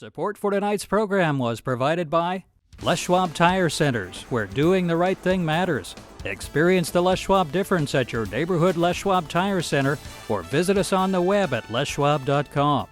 Support for tonight's program was provided by Les Schwab Tire Centers, where doing the right thing matters. Experience the Les Schwab difference at your neighborhood Les Schwab Tire Center or visit us on the web at leschwab.com.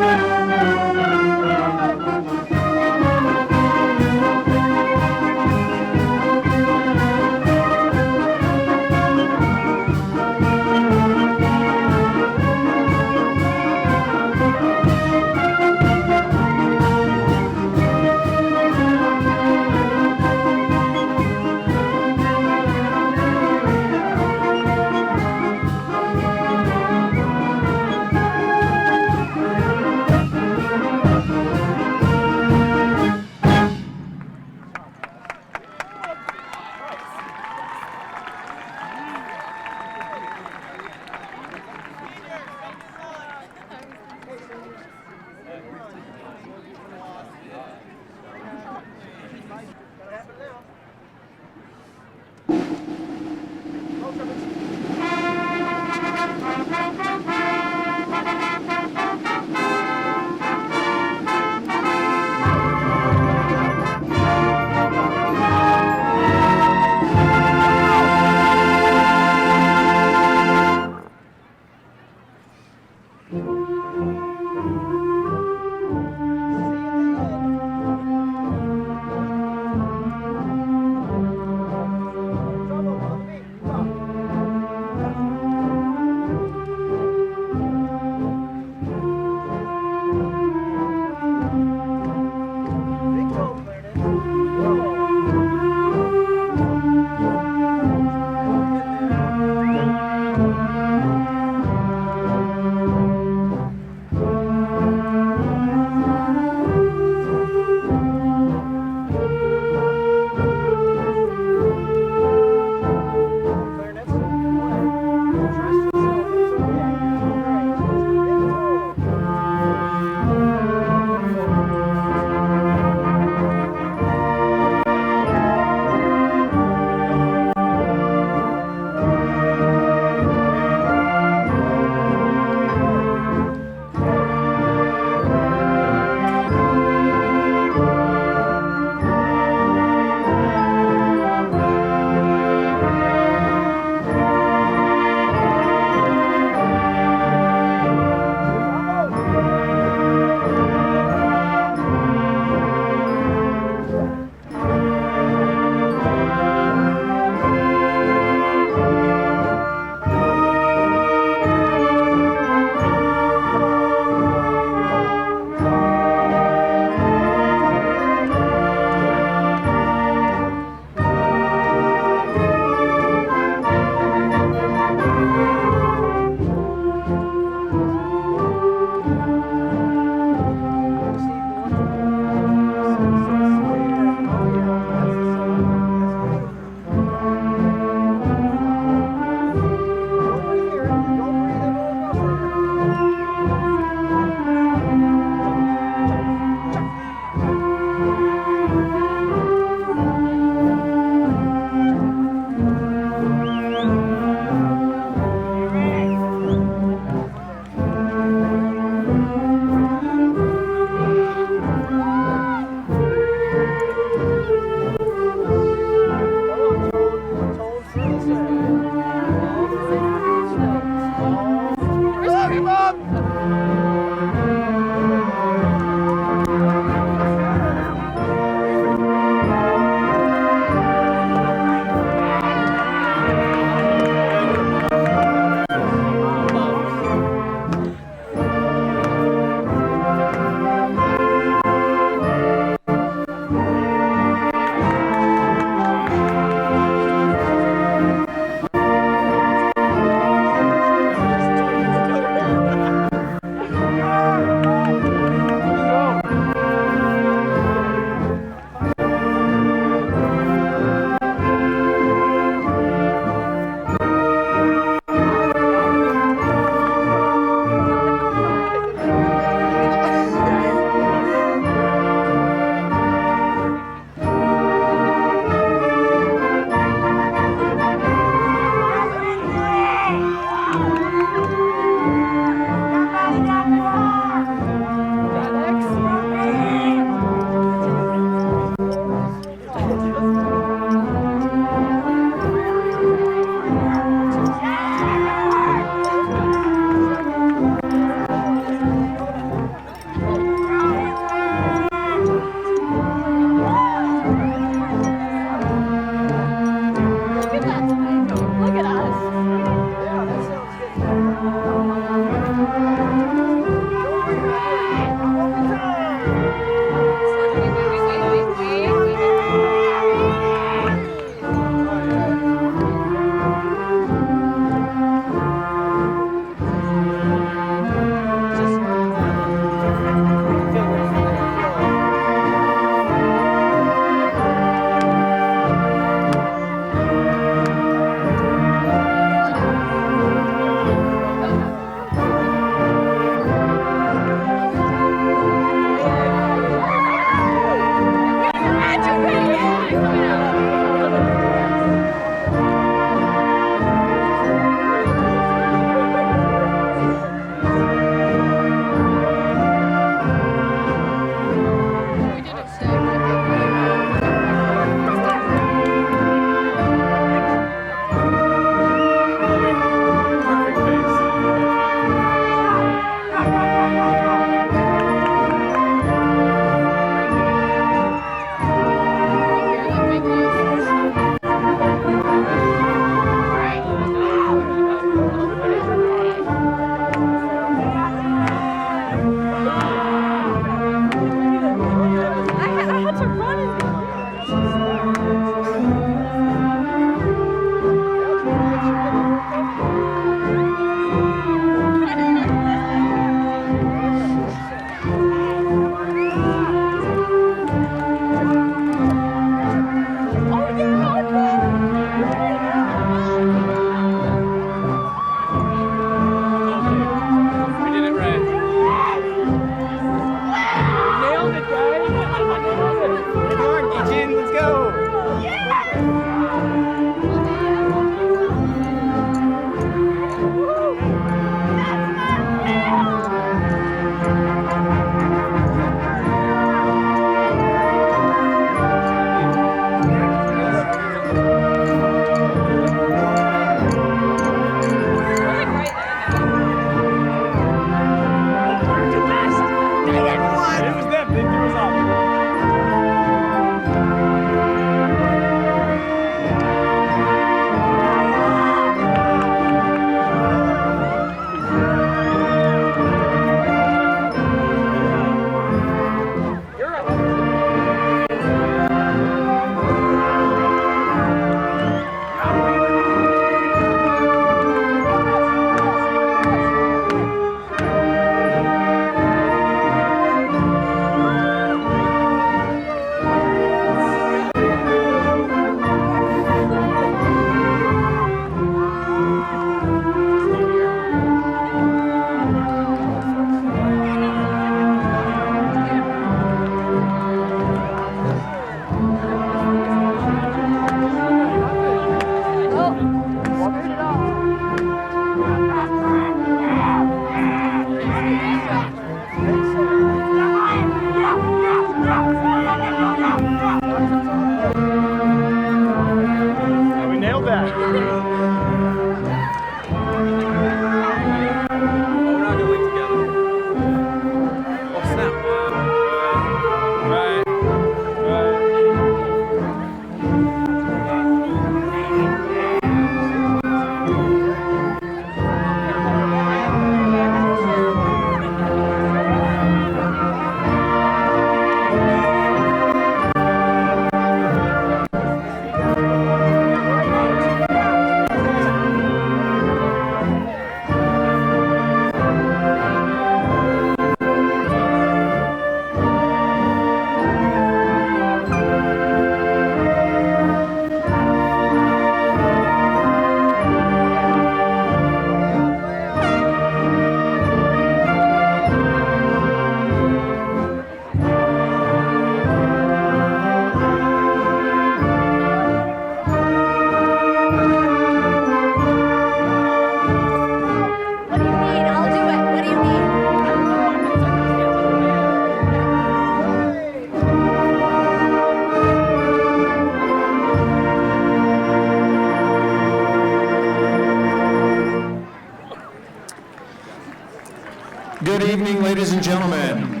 Good evening, ladies and gentlemen.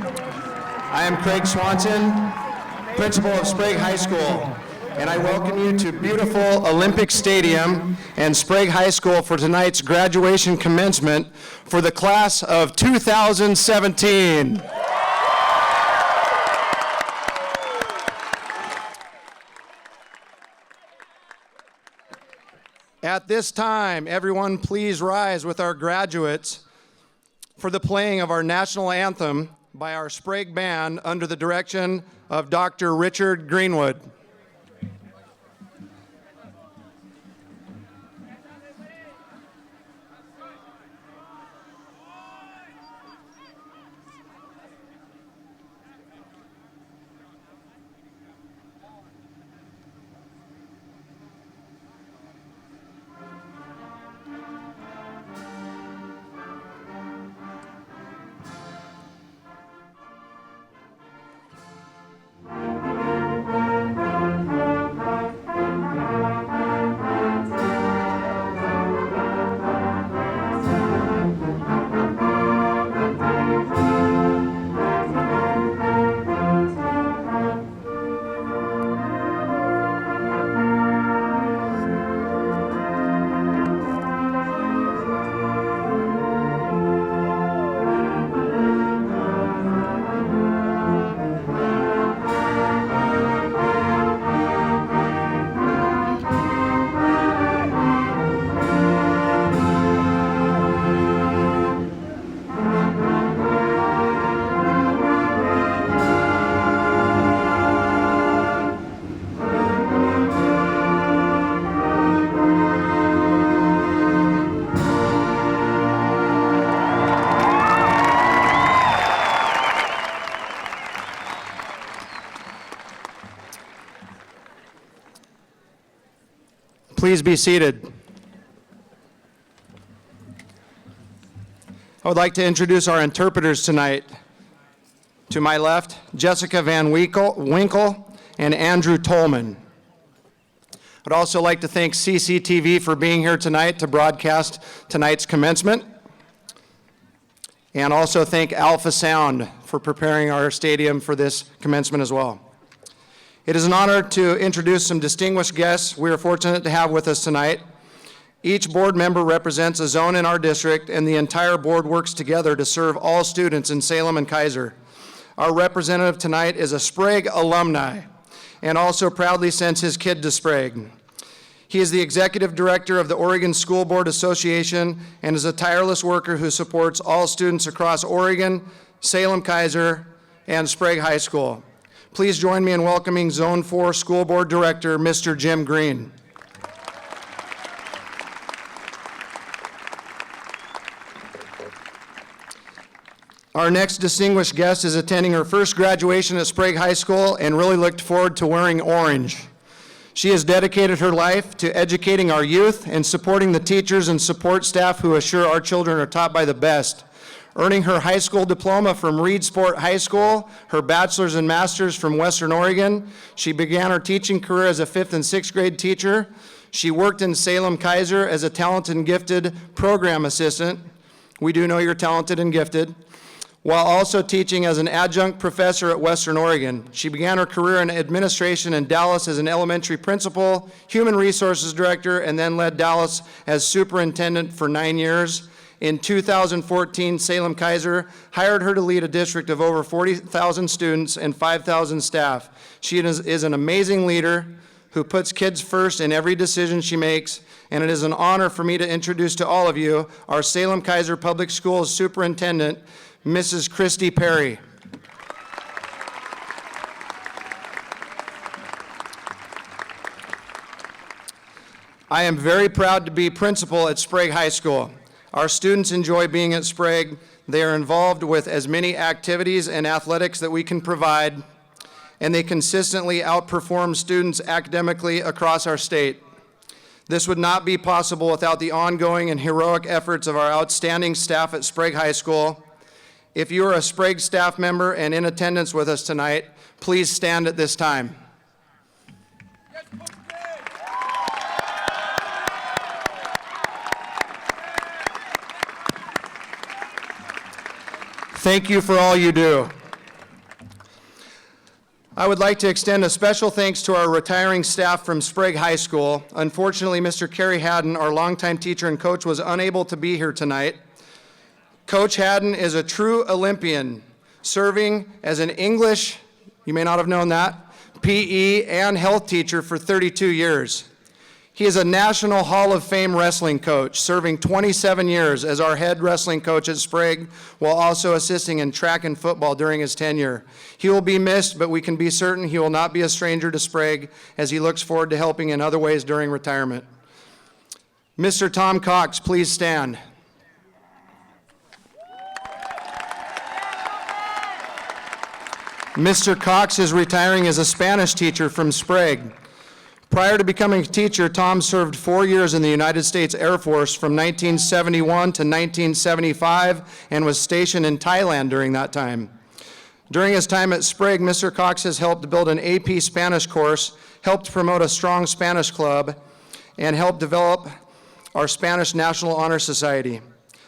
I am Swanson, principal of Sprague High School, and I welcome you to beautiful Olympic Stadium and Sprague High School for tonight's graduation commencement for the class of 2017. At this time, everyone please rise with our graduates for the playing of our national anthem by our Sprague Band under the direction of Dr. Richard Greenwood. Please be seated. I would like to introduce our interpreters tonight. To my left, Jessica Van Winkle and Andrew Tolman. I'd also like to thank CCTV for being here tonight to broadcast tonight's commencement. And also thank Alpha Sound for preparing our stadium for this commencement as well. It is an honor to introduce some distinguished guests we are fortunate to have with us tonight. Each board member represents a zone in our district, and the entire board works together to serve all students in Salem and Kaiser. Our representative tonight is a Sprague alumni and also proudly sends his kid to Sprague. He is the executive director of the Oregon School Board Association and is a tireless worker who supports all students across Oregon, Salem Kaiser, and Sprague High School. Please join me in welcoming Zone 4 School Board Director, Mr. Jim Green. Our next distinguished guest is attending her first graduation at Sprague High School and really looked forward to wearing orange. She has dedicated her life to educating our youth and supporting the teachers and support staff who assure our children are taught by the best. Earning her high school diploma from Reed Sport High School, her bachelor's and master's from Western Oregon, she began her teaching career as a 5th and 6th grade teacher. She worked in Salem Kaiser as a talented and gifted program assistant. We do know you're talented and gifted. While also teaching as an adjunct professor at Western Oregon. She began her career in administration in Dallas as an elementary principal, human resources director, and then led Dallas as superintendent for 9 years. In 2014, Salem Kaiser hired her to lead a district of over 40,000 students and 5,000 staff. She is an amazing leader who puts kids first in every decision she makes, and it is an honor for me to introduce to all of you our Salem Kaiser Public Schools Superintendent, Mrs. Christy Perry. I am very proud to be principal at Sprague High School. Our students enjoy being at Sprague. They are involved with as many activities and athletics that we can provide, and they consistently outperform students academically across our state. This would not be possible without the ongoing and heroic efforts of our outstanding staff at Sprague High School. If you are a Sprague staff member and in attendance with us tonight, please stand at this time. Thank you for all you do. I would like to extend a special thanks to our retiring staff from Sprague High School. Unfortunately, Mr. Kerry Haddon, our longtime teacher and coach, was unable to be here tonight. Coach Haddon is a true Olympian, serving as an English, you may not have known that, PE and health teacher for 32 years. He is a National Hall of Fame wrestling coach, serving 27 years as our head wrestling coach at Sprague, while also assisting in track and football during his tenure. He will be missed, but we can be certain he will not be a stranger to Sprague as he looks forward to helping in other ways during retirement. Mr. Tom Cox, please stand. Mr. Cox is retiring as a Spanish teacher from Sprague. Prior to becoming a teacher, Tom served 4 years in the United States Air Force from 1971 to 1975 and was stationed in Thailand during that time. During his time at Sprague, Mr. Cox has helped build an AP Spanish course, helped promote a strong Spanish club, and helped develop our Spanish National Honor Society.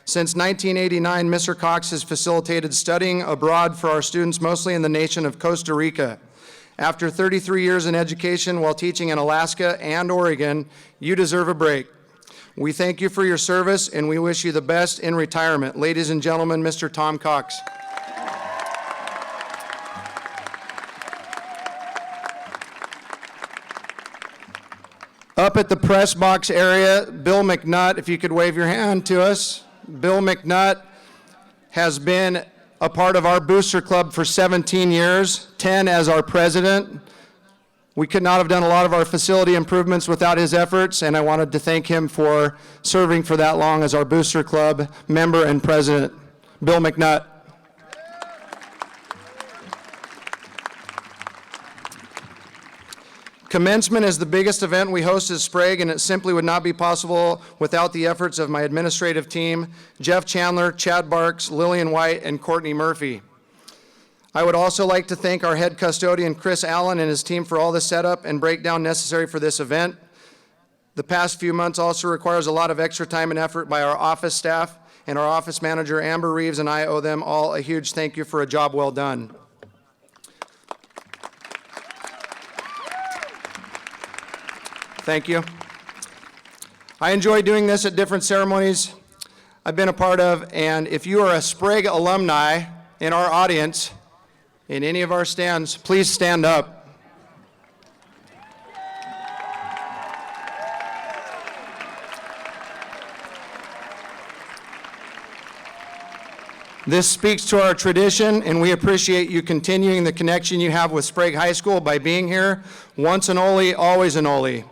Since 1989, Mr. Cox has facilitated studying abroad for our students, mostly in the nation of Costa Rica. After 33 years in education while teaching in Alaska and Oregon, you deserve a break. We thank you for your service, and we wish you the best in retirement. Ladies and gentlemen, Mr. Tom Cox. Up at the press box area, Bill McNutt, if you could wave your hand to us. Bill McNutt has been a part of our booster club for 17 years, 10 as our president. We could not have done a lot of our facility improvements without his efforts, and I wanted to thank him for serving for that long as our booster club member and president. Bill McNutt. Commencement is the biggest event we host at Sprague, and it simply would not be possible without the efforts of my administrative team, Jeff Chandler, Chad Barks, Lillian White, and Courtney Murphy. I would also like to thank our head custodian, Chris Allen, and his team for all the setup and breakdown necessary for this event. The past few months also requires a lot of extra time and effort by our office staff, and our office manager, Amber Reeves, and I owe them all a huge thank you for a job well done. Thank you. I enjoy doing this at different ceremonies I've been a part of, and if you are a Sprague alumni in our audience, in any of our stands, please stand up. This speaks to our tradition, and we appreciate you continuing the connection you have with Sprague High School by being here. Once an Ole, always an Ole.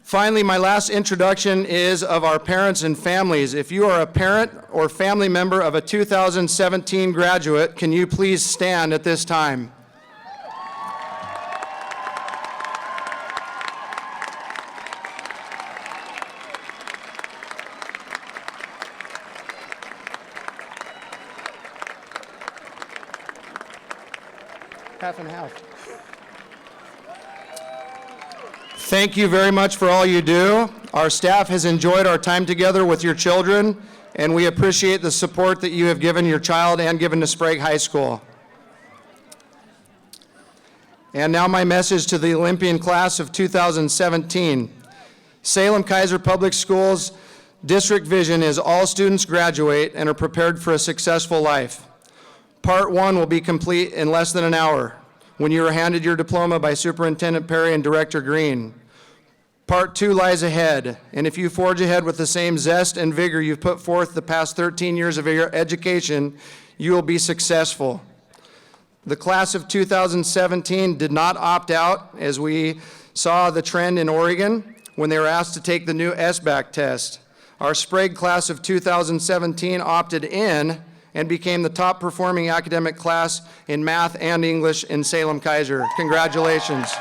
Finally, my last introduction is of our parents and families. If you are a parent or family member of a 2017 graduate, can you please stand at this time? Half and half. Thank you very much for all you do. Our staff has enjoyed our time together with your children, and we appreciate the support that you have given your child and given to Sprague High School. And now my message to the Olympian class of 2017. Salem Kaiser Public Schools district vision is all students graduate and are prepared for a successful life. Part 1 will be complete in less than an hour when you are handed your diploma by Superintendent Perry and Director Green. Part 2 lies ahead, and if you forge ahead with the same zest and vigor you've put forth the past 13 years of your education, you will be successful. The class of 2017 did not opt out, as we saw the trend in Oregon when they were asked to take the new SBAC test. Our Sprague class of 2017 opted in and became the top performing academic class in math and English in Salem Kaiser. Congratulations.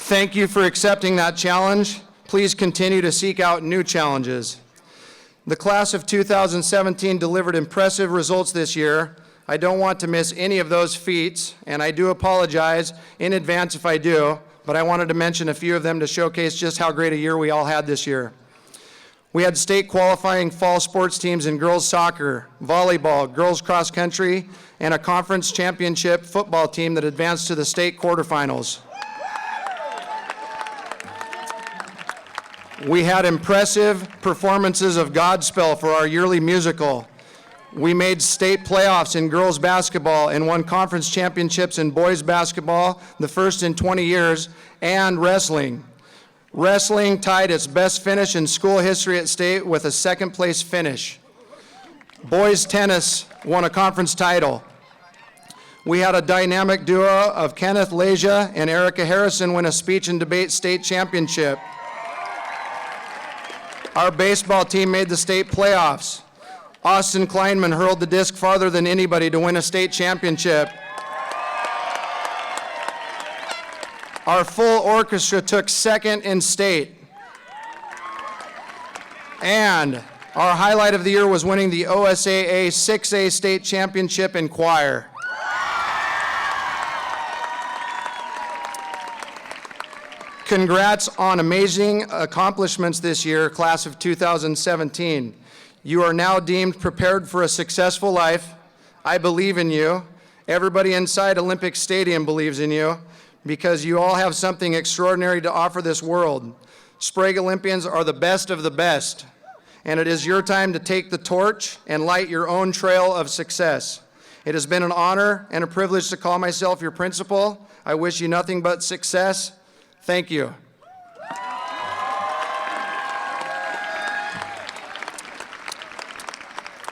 Thank you for accepting that challenge. Please continue to seek out new challenges. The class of 2017 delivered impressive results this year. I don't want to miss any of those feats, and I do apologize in advance if I do, but I wanted to mention a few of them to showcase just how great a year we all had this year. We had state qualifying fall sports teams in girls soccer, volleyball, girls cross country, and a conference championship football team that advanced to the state quarterfinals. We had impressive performances of Godspell for our yearly musical. We made state playoffs in girls basketball and won conference championships in boys basketball, the first in 20 years, and wrestling. Wrestling tied its best finish in school history at state with a second place finish. Boys tennis won a conference title. We had a dynamic duo of Kenneth Leja and Erica Harrison win a speech and debate state championship. Our baseball team made the state playoffs. Austin Kleinman hurled the disc farther than anybody to win a state championship. Our full orchestra took second in state. And our highlight of the year was winning the OSAA 6A state championship in choir. Congrats on amazing accomplishments this year, class of 2017. You are now deemed prepared for a successful life. I believe in you. Everybody inside Olympic Stadium believes in you because you all have something extraordinary to offer this world. Sprague Olympians are the best of the best, and it is your time to take the torch and light your own trail of success. It has been an honor and a privilege to call myself your principal. I wish you nothing but success. Thank you.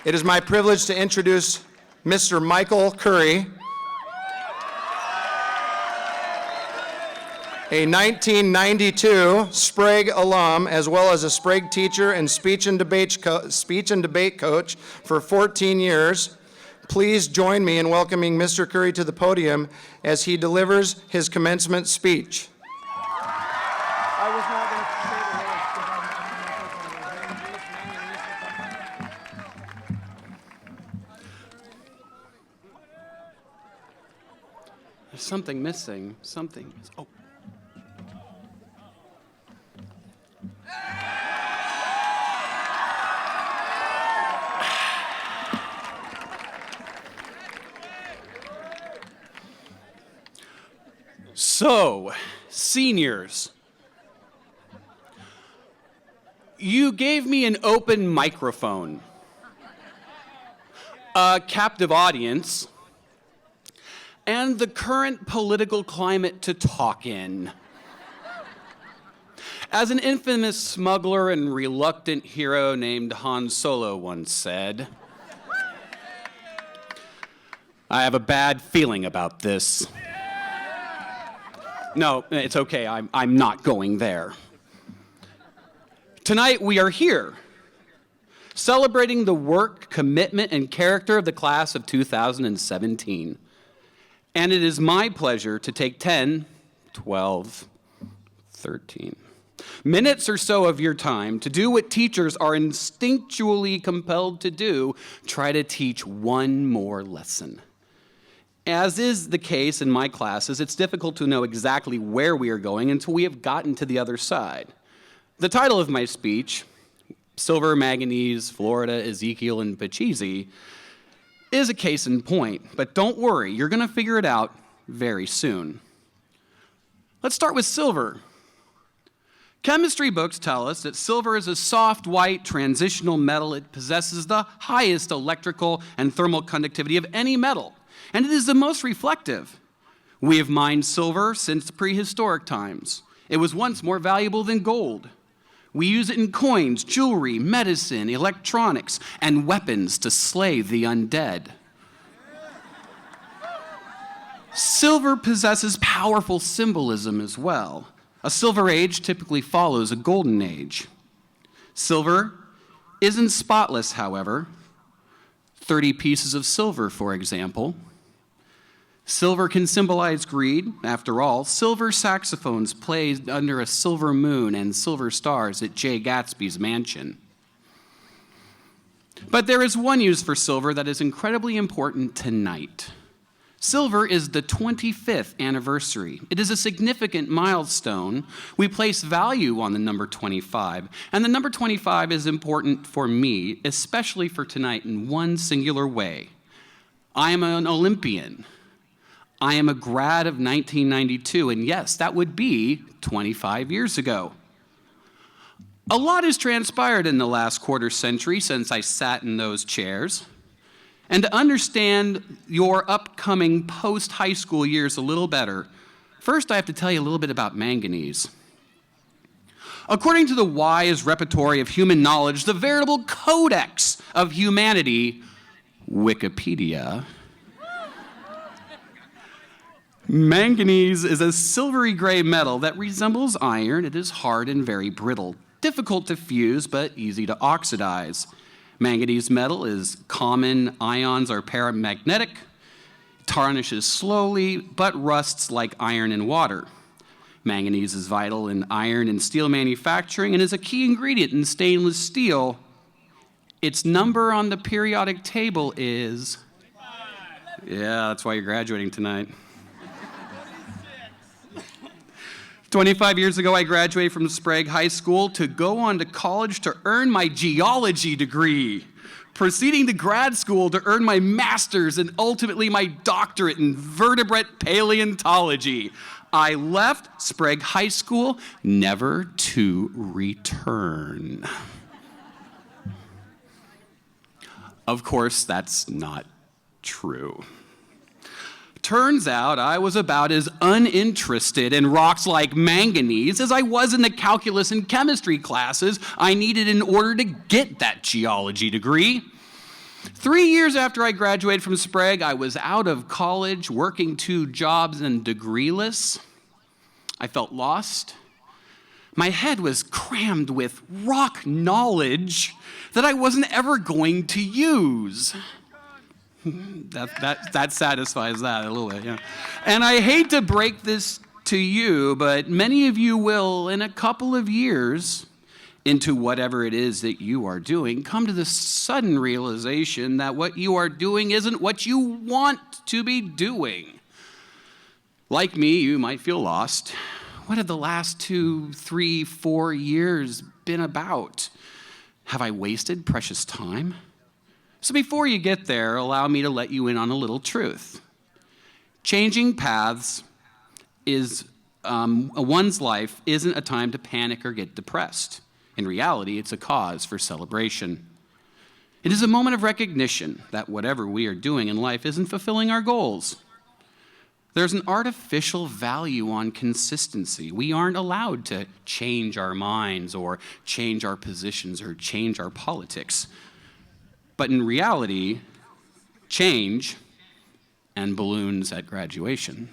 It is my privilege to introduce Mr. Michael Curry, a 1992 Sprague alum, as well as a Sprague teacher and speech and debate coach for 14 years. please join me in welcoming Mr. Curry to the podium as he delivers his commencement speech. There's something missing. Something. Oh. So, seniors, you gave me an open microphone, a captive audience, and the current political climate to talk in. As an infamous smuggler and reluctant hero named Han Solo once said, I have a bad feeling about this. No, it's okay, I'm not going there. Tonight we are here, celebrating the work, commitment, and character of the class of 2017. And it is my pleasure to take 10, 12, 13 minutes or so of your time to do what teachers are instinctually compelled to do, try to teach one more lesson. As is the case in my classes, it's difficult to know exactly where we are going until we have gotten to the other side. The title of my speech, Silver, Manganese, Florida, Ezekiel, and Pachisi, is a case in point, but don't worry, you're going to figure it out very soon. Let's start with silver. Chemistry books tell us that silver is a soft, white, transitional metal. It possesses the highest electrical and thermal conductivity of any metal, and it is the most reflective. We have mined silver since prehistoric times. It was once more valuable than gold. We use it in coins, jewelry, medicine, electronics, and weapons to slay the undead. Silver possesses powerful symbolism as well. A silver age typically follows a golden age. Silver isn't spotless, however. 30 pieces of silver, for example. Silver can symbolize greed. After all, silver saxophones played under a silver moon and silver stars at Jay Gatsby's mansion. But there is one use for silver that is incredibly important tonight. Silver is the 25th anniversary. It is a significant milestone. We place value on the number 25, and the number 25 is important for me, especially for tonight, in one singular way. I am an Olympian. I am a grad of 1992, and yes, that would be 25 years ago. A lot has transpired in the last quarter century since I sat in those chairs. And to understand your upcoming post-high school years a little better, first I have to tell you a little bit about manganese. According to the wise repertory of human knowledge, the veritable codex of humanity, Wikipedia, manganese is a silvery gray metal that resembles iron. It is hard and very brittle, difficult to fuse but easy to oxidize. Manganese metal is common, ions are paramagnetic, tarnishes slowly, but rusts like iron in water. Manganese is vital in iron and steel manufacturing and is a key ingredient in stainless steel. Its number on the periodic table is... Yeah, that's why you're graduating tonight. 25 years ago, I graduated from Sprague High School to go on to college to earn my geology degree, proceeding to grad school to earn my master's and ultimately my doctorate in vertebrate paleontology. I left Sprague High School never to return. Of course, that's not true. Turns out I was about as uninterested in rocks like manganese as I was in the calculus and chemistry classes I needed in order to get that geology degree. 3 years after I graduated from Sprague, I was out of college, working 2 jobs and degreeless. I felt lost. My head was crammed with rock knowledge that I wasn't ever going to use. That satisfies that a little bit, yeah. And I hate to break this to you, but many of you will, in a couple of years, into whatever it is that you are doing, come to the sudden realization that what you are doing isn't what you want to be doing. Like me, you might feel lost. What have the last 2, 3, 4 years been about? Have I wasted precious time? So before you get there, allow me to let you in on a little truth. Changing paths is one's life isn't a time to panic or get depressed. In reality, it's a cause for celebration. It is a moment of recognition that whatever we are doing in life isn't fulfilling our goals. There's an artificial value on consistency. We aren't allowed to change our minds or change our positions or change our politics. But in reality, change and balloons at graduation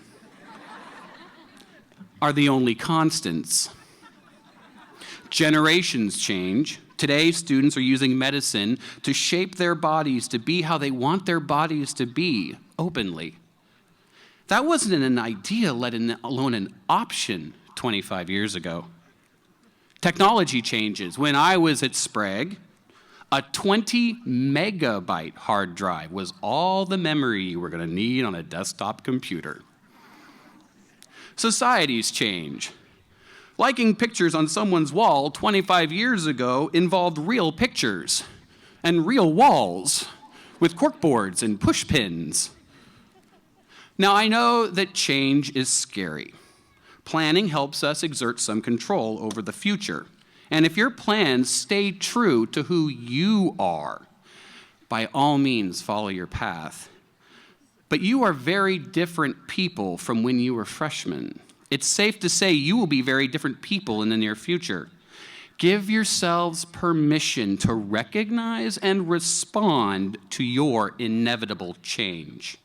are the only constants. Generations change. Today, students are using medicine to shape their bodies to be how they want their bodies to be, openly. That wasn't an idea, let alone an option 25 years ago. Technology changes. When I was at Sprague, a 20 megabyte hard drive was all the memory you were going to need on a desktop computer. Societies change. Liking pictures on someone's wall 25 years ago involved real pictures and real walls with corkboards and push pins. Now, I know that change is scary. Planning helps us exert some control over the future. And if your plans stay true to who you are, by all means, follow your path. But you are very different people from when you were freshmen. It's safe to say you will be very different people in the near future. Give yourselves permission to recognize and respond to your inevitable change.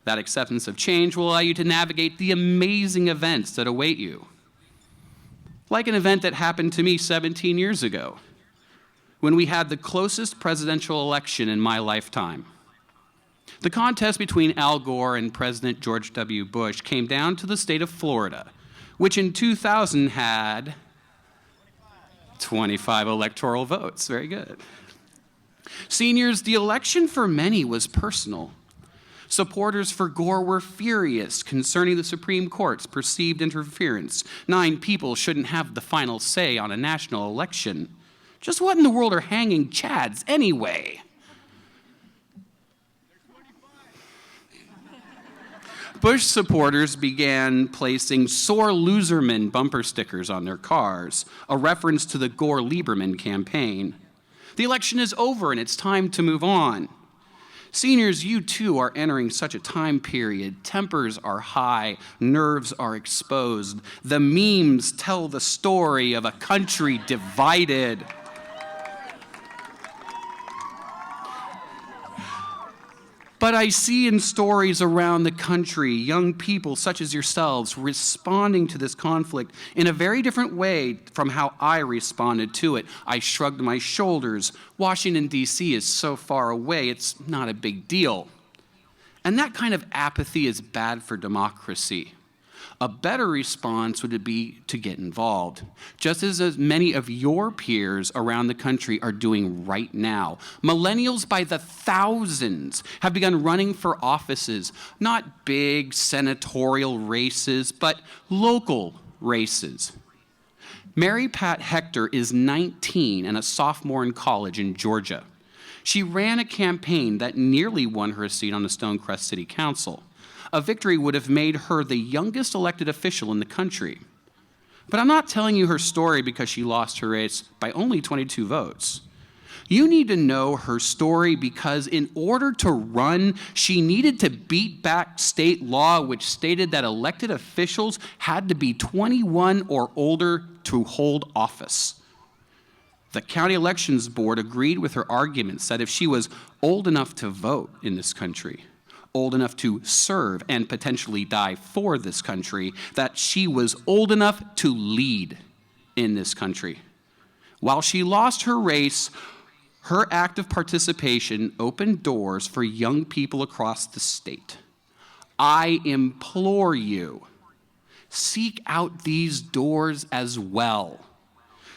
That acceptance of change will allow you to navigate the amazing events that await you. Like an event that happened to me 17 years ago, when we had the closest presidential election in my lifetime. The contest between Al Gore and President George W. Bush came down to the state of Florida, which in 2000 had 25 electoral votes. Very good. Seniors, the election for many was personal. Supporters for Gore were furious concerning the Supreme Court's perceived interference. 9 people shouldn't have the final say on a national election. Just what in the world are hanging chads anyway? Bush supporters began placing sore loserman bumper stickers on their cars, a reference to the Gore-Lieberman campaign. The election is over and it's time to move on. Seniors, you too are entering such a time period. Tempers are high, nerves are exposed. The memes tell the story of a country divided. But I see in stories around the country, young people such as yourselves responding to this conflict in a very different way from how I responded to it. I shrugged my shoulders. Washington, D.C. is so far away, it's not a big deal. And that kind of apathy is bad for democracy. A better response would be to get involved, just as many of your peers around the country are doing right now. Millennials by the thousands have begun running for offices, not big senatorial races, but local races. Mary Pat Hector is 19 and a sophomore in college in Georgia. She ran a campaign that nearly won her a seat on the Stonecrest City Council. A victory would have made her the youngest elected official in the country. But I'm not telling you her story because she lost her race by only 22 votes. You need to know her story because in order to run, she needed to beat back state law which stated that elected officials had to be 21 or older to hold office. The county elections board agreed with her arguments that if she was old enough to vote in this country, old enough to serve and potentially die for this country, that she was old enough to lead in this country. While she lost her race, Her active participation opened doors for young people across the state. I implore you, seek out these doors as well.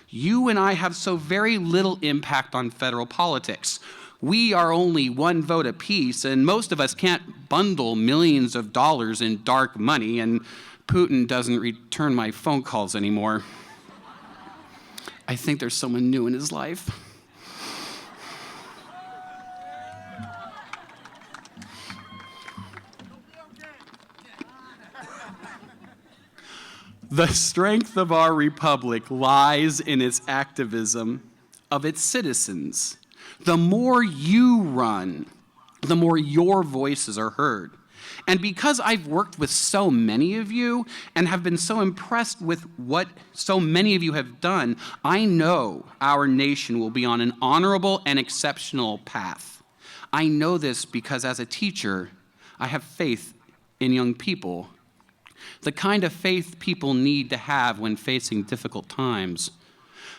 You and I have so very little impact on federal politics. We are only one vote apiece, and most of us can't bundle millions of dollars in dark money, and Putin doesn't return my phone calls anymore. I think there's someone new in his life. The strength of our republic lies in its activism of its citizens. The more you run, the more your voices are heard. And because I've worked with so many of you and have been so impressed with what so many of you have done, I know our nation will be on an honorable and exceptional path. I know this because as a teacher, I have faith in young people. The kind of faith people need to have when facing difficult times.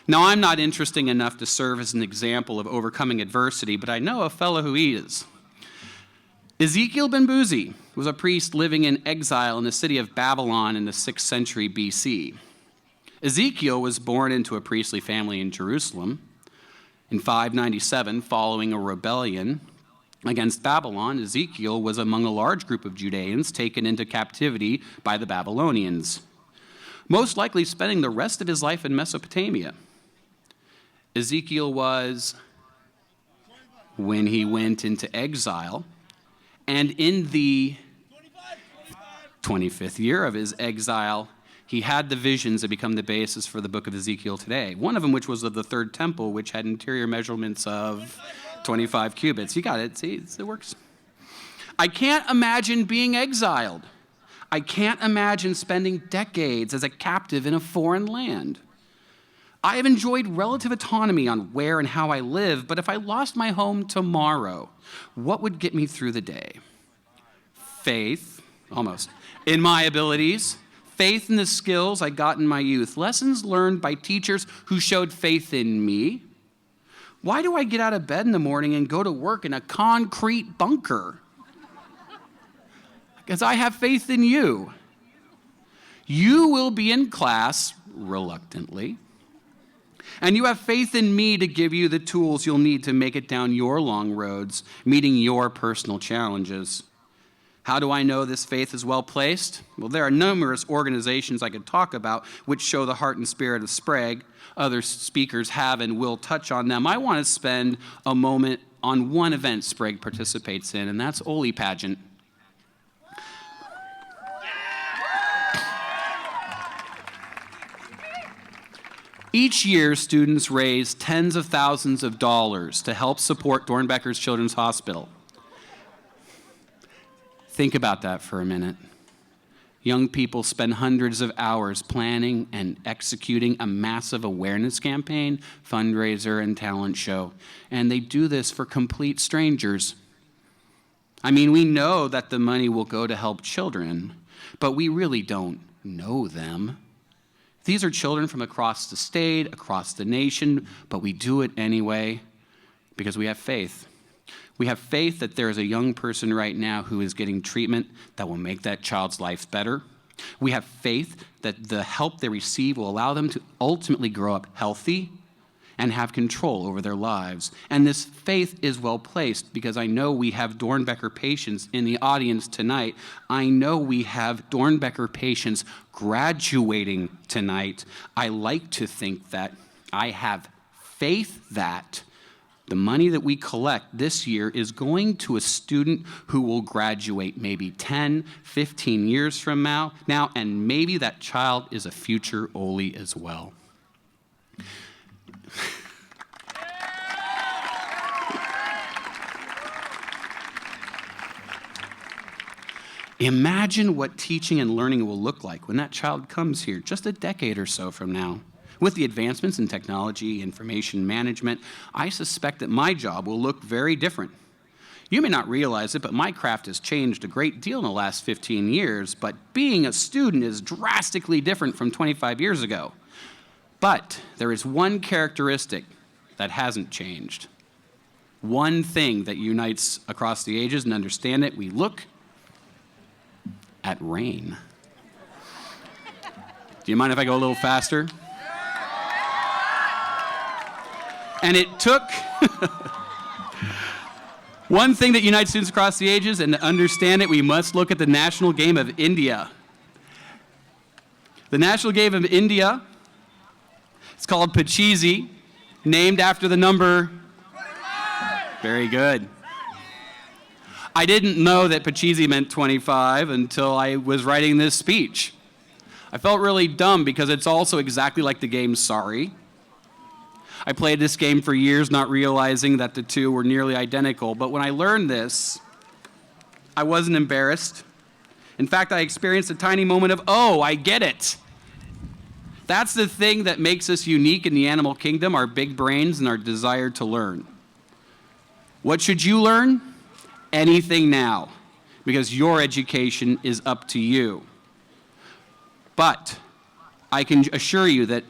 Now, I'm not interesting enough to serve as an example of overcoming adversity, but I know a fellow who is. Ezekiel ben Buzi was a priest living in exile in the city of Babylon in the 6th century BC. Ezekiel was born into a priestly family in Jerusalem. In 597, following a rebellion against Babylon, Ezekiel was among a large group of Judeans taken into captivity by the Babylonians, most likely spending the rest of his life in Mesopotamia. Ezekiel was, when he went into exile, and in the 25th year of his exile, he had the visions that become the basis for the book of Ezekiel today. One of them, which was of the third temple, which had interior measurements of 25 cubits. You got it. See, it works. I can't imagine being exiled. I can't imagine spending decades as a captive in a foreign land. I have enjoyed relative autonomy on where and how I live, but if I lost my home tomorrow, what would get me through the day? Faith, almost, in my abilities, faith in the skills I got in my youth, lessons learned by teachers who showed faith in me. Why do I get out of bed in the morning and go to work in a concrete bunker? Because I have faith in you. You will be in class reluctantly, and you have faith in me to give you the tools you'll need to make it down your long roads, meeting your personal challenges. How do I know this faith is well placed? Well, there are numerous organizations I could talk about which show the heart and spirit of Sprague. Other speakers have and will touch on them. I want to spend a moment on one event Sprague participates in, and that's Oli Pageant. Each year, students raise tens of thousands of dollars to help support Dornbecker's Children's Hospital. Think about that for a minute. Young people spend hundreds of hours planning and executing a massive awareness campaign, fundraiser, and talent show. And they do this for complete strangers. I mean, we know that the money will go to help children, but we really don't know them. These are children from across the state, across the nation, but we do it anyway because we have faith. We have faith that there is a young person right now who is getting treatment that will make that child's life better. We have faith that the help they receive will allow them to ultimately grow up healthy and have control over their lives. And this faith is well placed because I know we have Dornbecker patients in the audience tonight. I know we have Dornbecker patients graduating tonight. I like to think that I have faith that the money that we collect this year is going to a student who will graduate maybe 10, 15 years from now, and maybe that child is a future Oli as well. Imagine what teaching and learning will look like when that child comes here just a decade or so from now. With the advancements in technology, information management, I suspect that my job will look very different. You may not realize it, but my craft has changed a great deal in the last 15 years, but being a student is drastically different from 25 years ago. But there is one characteristic that hasn't changed. one thing that unites across the ages, and understand it, we look at rain. Do you mind if I go a little faster? And it took one thing that unites students across the ages, and to understand it, we must look at the national game of India. The national game of India, it's called Pachisi, named after the number. Very good. I didn't know that Pachisi meant 25 until I was writing this speech. I felt really dumb because it's also exactly like the game Sorry. I played this game for years not realizing that the two were nearly identical, but when I learned this, I wasn't embarrassed. In fact, I experienced a tiny moment of, oh, I get it. That's the thing that makes us unique in the animal kingdom, our big brains and our desire to learn. What should you learn? Anything now, because your education is up to you. But I can assure you that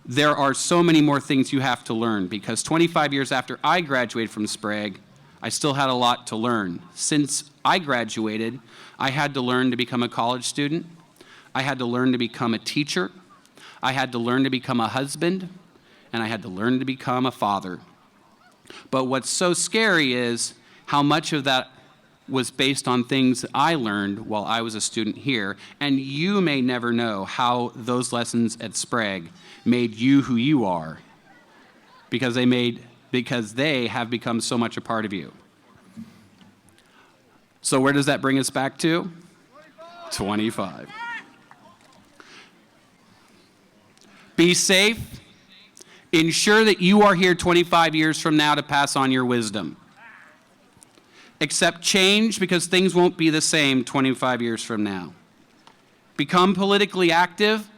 there are so many more things you have to learn, because 25 years after I graduated from Sprague, I still had a lot to learn. Since I graduated, I had to learn to become a college student. I had to learn to become a teacher. I had to learn to become a husband, and I had to learn to become a father. But what's so scary is how much of that was based on things that I learned while I was a student here, and you may never know how those lessons at Sprague made you who you are, because they have become so much a part of you. So where does that bring us back to? 25. Be safe. Ensure that you are here 25 years from now to pass on your wisdom. Accept change, because things won't be the same 25 years from now. Become politically active.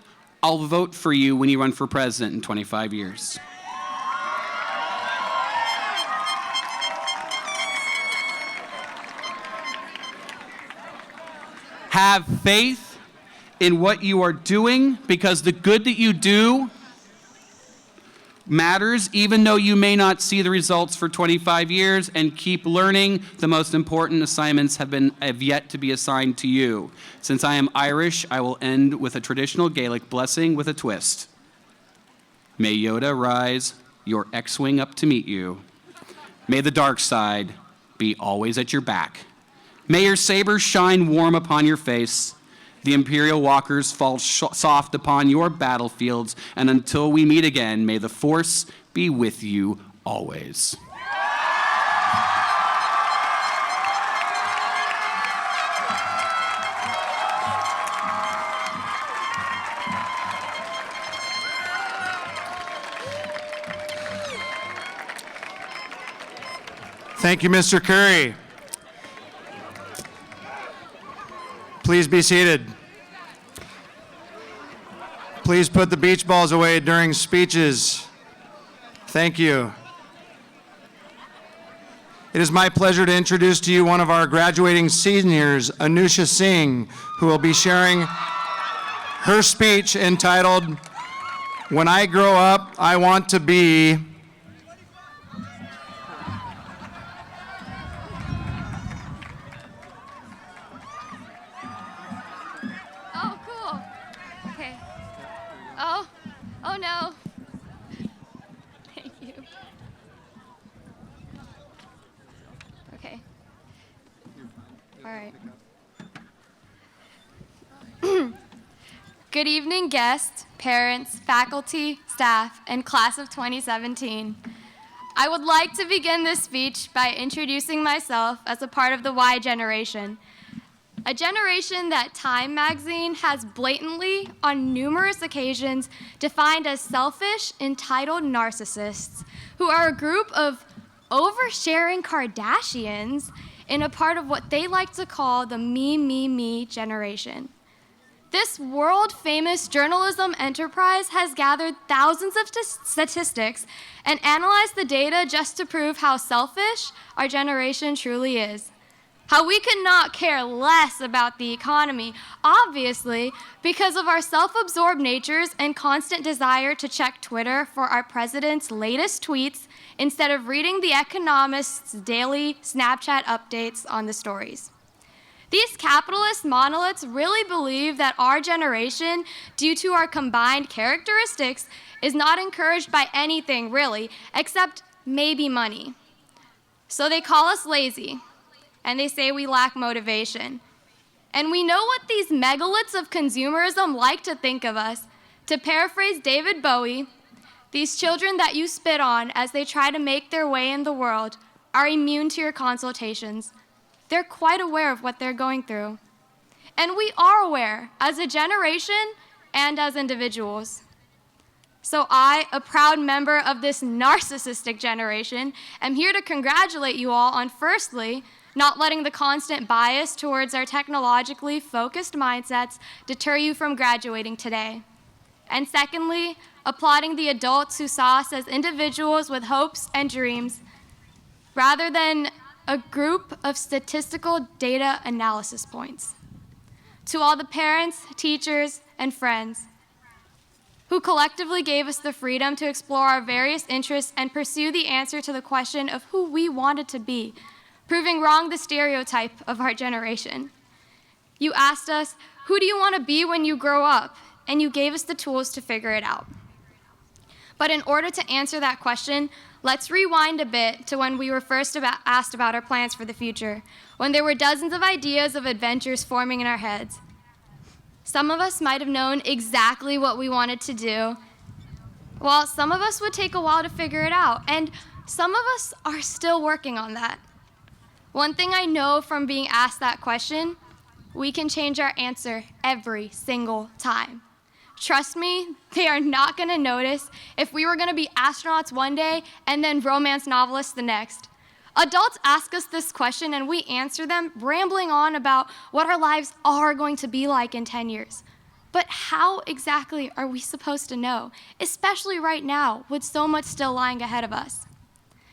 I'll vote for you when you run for president in 25 years. Have faith in what you are doing, because the good that you do matters, even though you may not see the results for 25 years, and keep learning. The most important assignments have yet to be assigned to you. Since I am Irish, I will end with a traditional Gaelic blessing with a twist. May Yoda rise your X-wing up to meet you. May the dark side be always at your back. May your saber shine warm upon your face. The Imperial walkers fall soft upon your battlefields, and until we meet again, may the Force be with you always. Thank you, Mr. Curry. Please be seated. Please put the beach balls away during speeches. Thank you. It is my pleasure to introduce to you one of our graduating seniors, Anusha Singh, who will be sharing her speech entitled, "When I Grow Up, I Want to Be..." Oh no. Thank you. Okay. All right. Good evening, guests, parents, faculty, staff, and class of 2017. I would like to begin this speech by introducing myself as a part of the Y generation. A generation that Time magazine has blatantly, on numerous occasions, defined as selfish, entitled narcissists who are a group of oversharing Kardashians in a part of what they like to call the me, me, me generation. This world-famous journalism enterprise has gathered thousands of statistics and analyzed the data just to prove how selfish our generation truly is. How we could not care less about the economy, obviously, because of our self-absorbed natures and constant desire to check Twitter for our president's latest tweets instead of reading the Economist's daily Snapchat updates on the stories. These capitalist monoliths really believe that our generation, due to our combined characteristics, is not encouraged by anything, really, except maybe money. So they call us lazy, and they say we lack motivation. And we know what these megaliths of consumerism like to think of us. To paraphrase David Bowie, these children that you spit on as they try to make their way in the world are immune to your consultations. They're quite aware of what they're going through. And we are aware as a generation and as individuals. So I, a proud member of this narcissistic generation, am here to congratulate you all on, firstly, not letting the constant bias towards our technologically focused mindsets deter you from graduating today. And secondly, applauding the adults who saw us as individuals with hopes and dreams, rather than a group of statistical data analysis points. To all the parents, teachers, and friends who collectively gave us the freedom to explore our various interests and pursue the answer to the question of who we wanted to be, proving wrong the stereotype of our generation. You asked us, who do you want to be when you grow up? And you gave us the tools to figure it out. But in order to answer that question, let's rewind a bit to when we were first asked about our plans for the future, when there were dozens of ideas of adventures forming in our heads. Some of us might have known exactly what we wanted to do, while some of us would take a while to figure it out, and some of us are still working on that. One thing I know from being asked that question, we can change our answer every single time. Trust me, they are not going to notice if we were going to be astronauts one day and then romance novelists the next. Adults ask us this question and we answer them rambling on about what our lives are going to be like in 10 years. But how exactly are we supposed to know, especially right now with so much still lying ahead of us?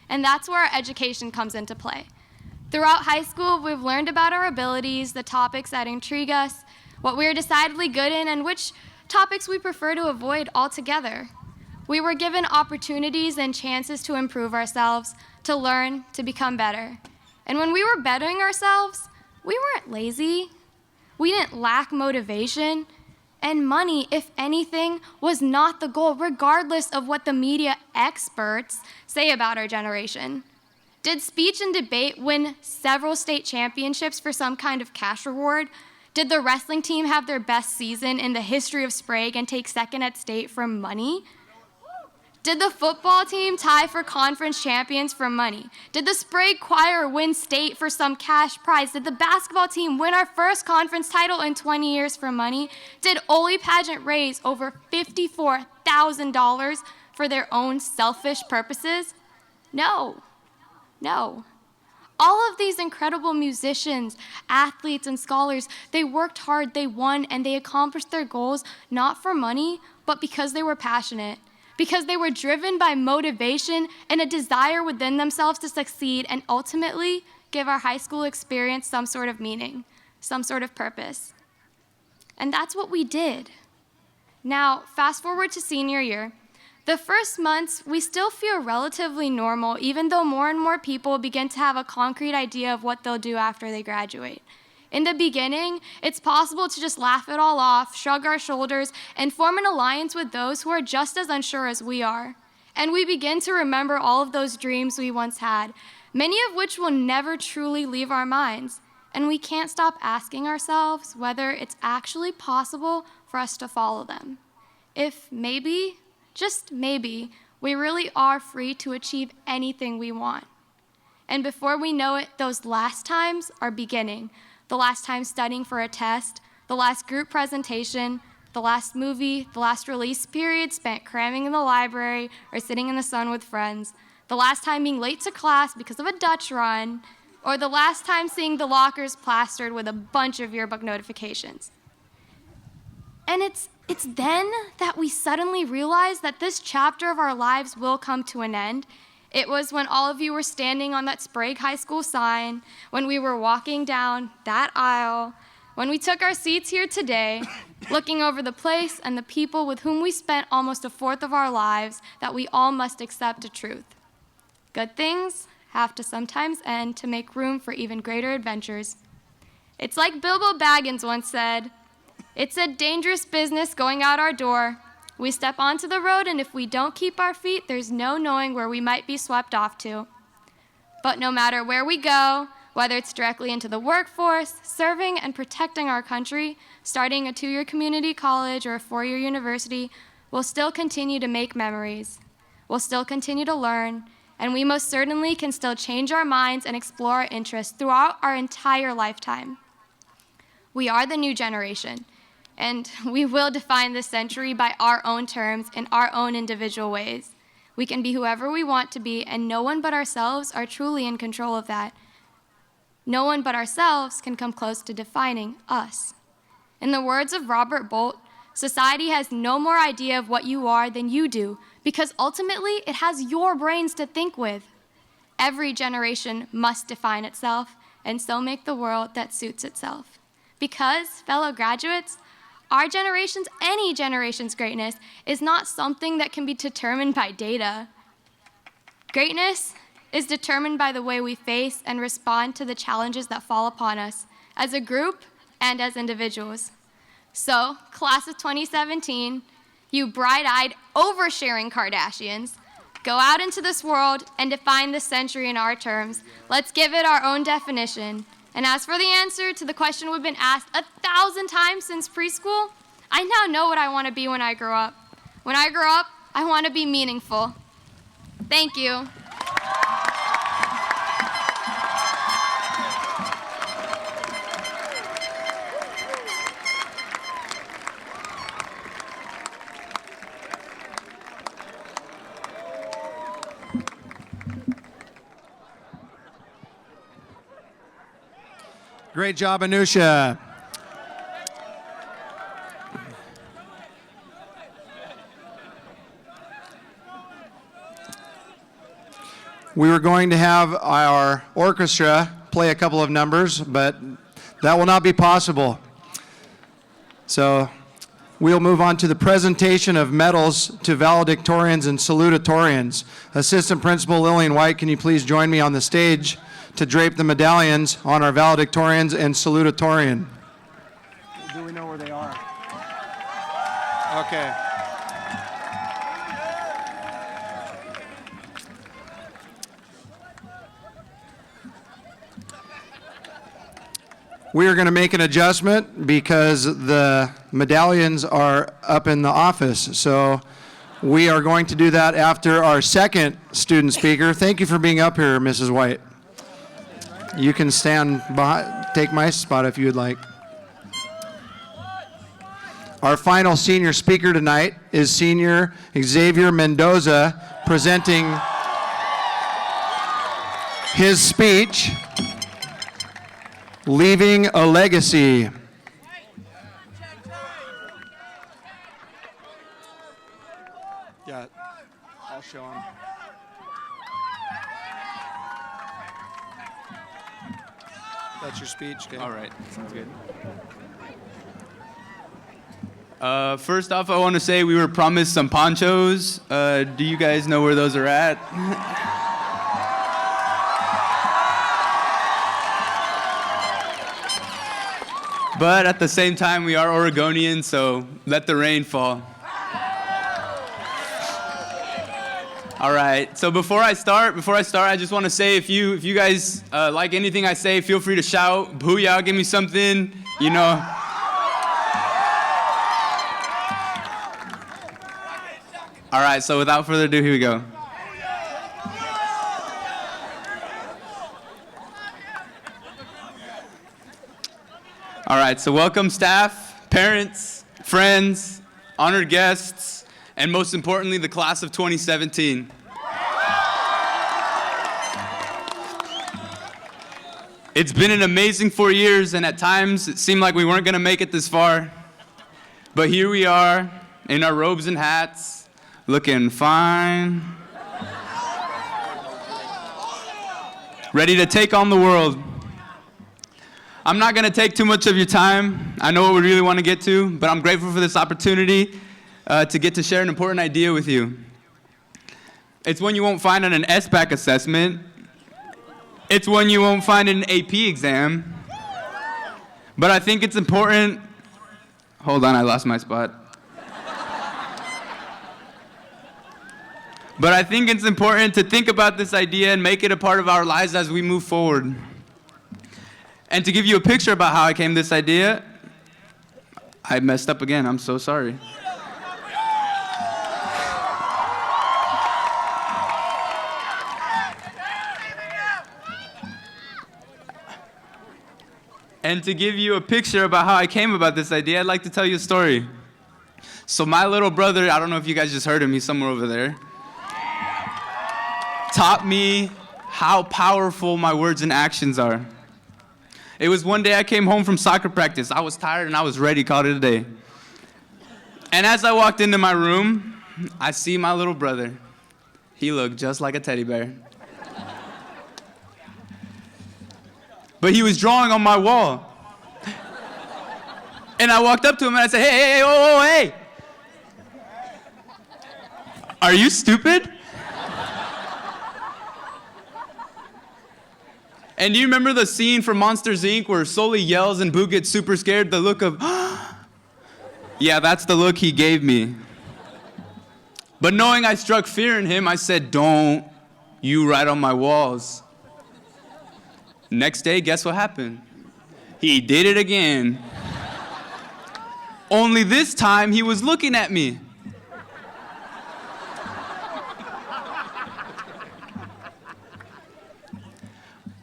And that's where our education comes into play. Throughout high school, we've learned about our abilities, the topics that intrigue us, what we are decidedly good in, and which topics we prefer to avoid altogether. We were given opportunities and chances to improve ourselves, to learn, to become better. And when we were bettering ourselves, we weren't lazy. We didn't lack motivation. And money, if anything, was not the goal, regardless of what the media experts say about our generation. Did speech and debate win several state championships for some kind of cash reward? Did the wrestling team have their best season in the history of Sprague and take second at state for money? Did the football team tie for conference champions for money? Did the Sprague choir win state for some cash prize? Did the basketball team win our first conference title in 20 years for money? Did Ole Pageant raise over $54,000 for their own selfish purposes? No. All of these incredible musicians, athletes, and scholars, they worked hard, they won, and they accomplished their goals not for money, but because they were passionate, because they were driven by motivation and a desire within themselves to succeed and ultimately give our high school experience some sort of meaning, some sort of purpose. And that's what we did. Now, fast forward to senior year. The first months, we still feel relatively normal, even though more and more people begin to have a concrete idea of what they'll do after they graduate. In the beginning, it's possible to just laugh it all off, shrug our shoulders, and form an alliance with those who are just as unsure as we are. And we begin to remember all of those dreams we once had, many of which will never truly leave our minds. And we can't stop asking ourselves whether it's actually possible for us to follow them. If maybe, just maybe, we really are free to achieve anything we want. And before we know it, those last times are beginning. The last time studying for a test, the last group presentation, the last movie, the last release period spent cramming in the library or sitting in the sun with friends, the last time being late to class because of a Dutch run, or the last time seeing the lockers plastered with a bunch of yearbook notifications. And it's then that we suddenly realize that this chapter of our lives will come to an end, It was when all of you were standing on that Sprague High School sign, when we were walking down that aisle, when we took our seats here today, looking over the place and the people with whom we spent almost a fourth of our lives, that we all must accept a truth. Good things have to sometimes end to make room for even greater adventures. It's like Bilbo Baggins once said, "It's a dangerous business going out our door. We step onto the road, and if we don't keep our feet, there's no knowing where we might be swept off to." But no matter where we go, whether it's directly into the workforce, serving and protecting our country, starting a 2-year community college or a 4-year university, we'll still continue to make memories. We'll still continue to learn, and we most certainly can still change our minds and explore our interests throughout our entire lifetime. We are the new generation, and we will define this century by our own terms in our own individual ways. We can be whoever we want to be, and no one but ourselves are truly in control of that. No one but ourselves can come close to defining us. In the words of Robert Bolt, society has no more idea of what you are than you do, because ultimately it has your brains to think with. Every generation must define itself, and so make the world that suits itself. Because, fellow graduates, our generation's, any generation's greatness is not something that can be determined by data. Greatness is determined by the way we face and respond to the challenges that fall upon us, as a group and as individuals. So, class of 2017, you bright-eyed, oversharing Kardashians, go out into this world and define this century in our terms. Let's give it our own definition. And as for the answer to the question we've been asked 1,000 times since preschool, I now know what I want to be when I grow up. When I grow up, I want to be meaningful. Thank you. Great job, Anusha. We were going to have our orchestra play a couple of numbers, but that will not be possible. So we'll move on to the presentation of medals to valedictorians and salutatorians. Assistant Principal Lillian White, can you please join me on the stage to drape the medallions on our valedictorians and salutatorian? Do we know where they are? Okay. We are going to make an adjustment because the medallions are up in the office. So we are going to do that after our second student speaker. Thank you for being up here, Mrs. White. You can stand behind, take my spot if you would like. Our final senior speaker tonight is Senior Xavier Mendoza, presenting his speech, Leaving a Legacy. Yeah, I'll show him. That's your speech, okay? All right, sounds good. First off, I want to say we were promised some ponchos. Do you guys know where those are at? But at the same time, we are Oregonians, so let the rain fall. All right, so before I start, I just want to say if you guys like anything I say, feel free to shout, booyah, give me something, you know. All right, so without further ado, here we go. All right, so welcome staff, parents, friends, honored guests, and most importantly, the class of 2017. It's been an amazing 4 years, and at times it seemed like we weren't going to make it this far. But here we are, in our robes and hats, looking fine. ready to take on the world. I'm not going to take too much of your time. I know what we really want to get to, but I'm grateful for this opportunity to get to share an important idea with you. It's one you won't find on an SBAC assessment. It's one you won't find in an AP exam. But I think it's important. Hold on, I lost my spot. But I think it's important to think about this idea and make it a part of our lives as we move forward. And to give you a picture about how I came to this idea, I messed up again. I'm so sorry. And to give you a picture about how I came about this idea, I'd like to tell you a story. So my little brother, I don't know if you guys just heard him, he's somewhere over there, taught me how powerful my words and actions are. It was one day I came home from soccer practice. I was tired and I was ready, called it a day. And as I walked into my room, I see my little brother. He looked just like a teddy bear. But he was drawing on my wall. And I walked up to him and I said, hey. Are you stupid? And do you remember the scene from Monsters, Inc. where Sully yells and Boo gets super scared? The look of, yeah, that's the look he gave me. But knowing I struck fear in him, I said, don't you write on my walls. Next day, guess what happened? He did it again. Only this time, he was looking at me.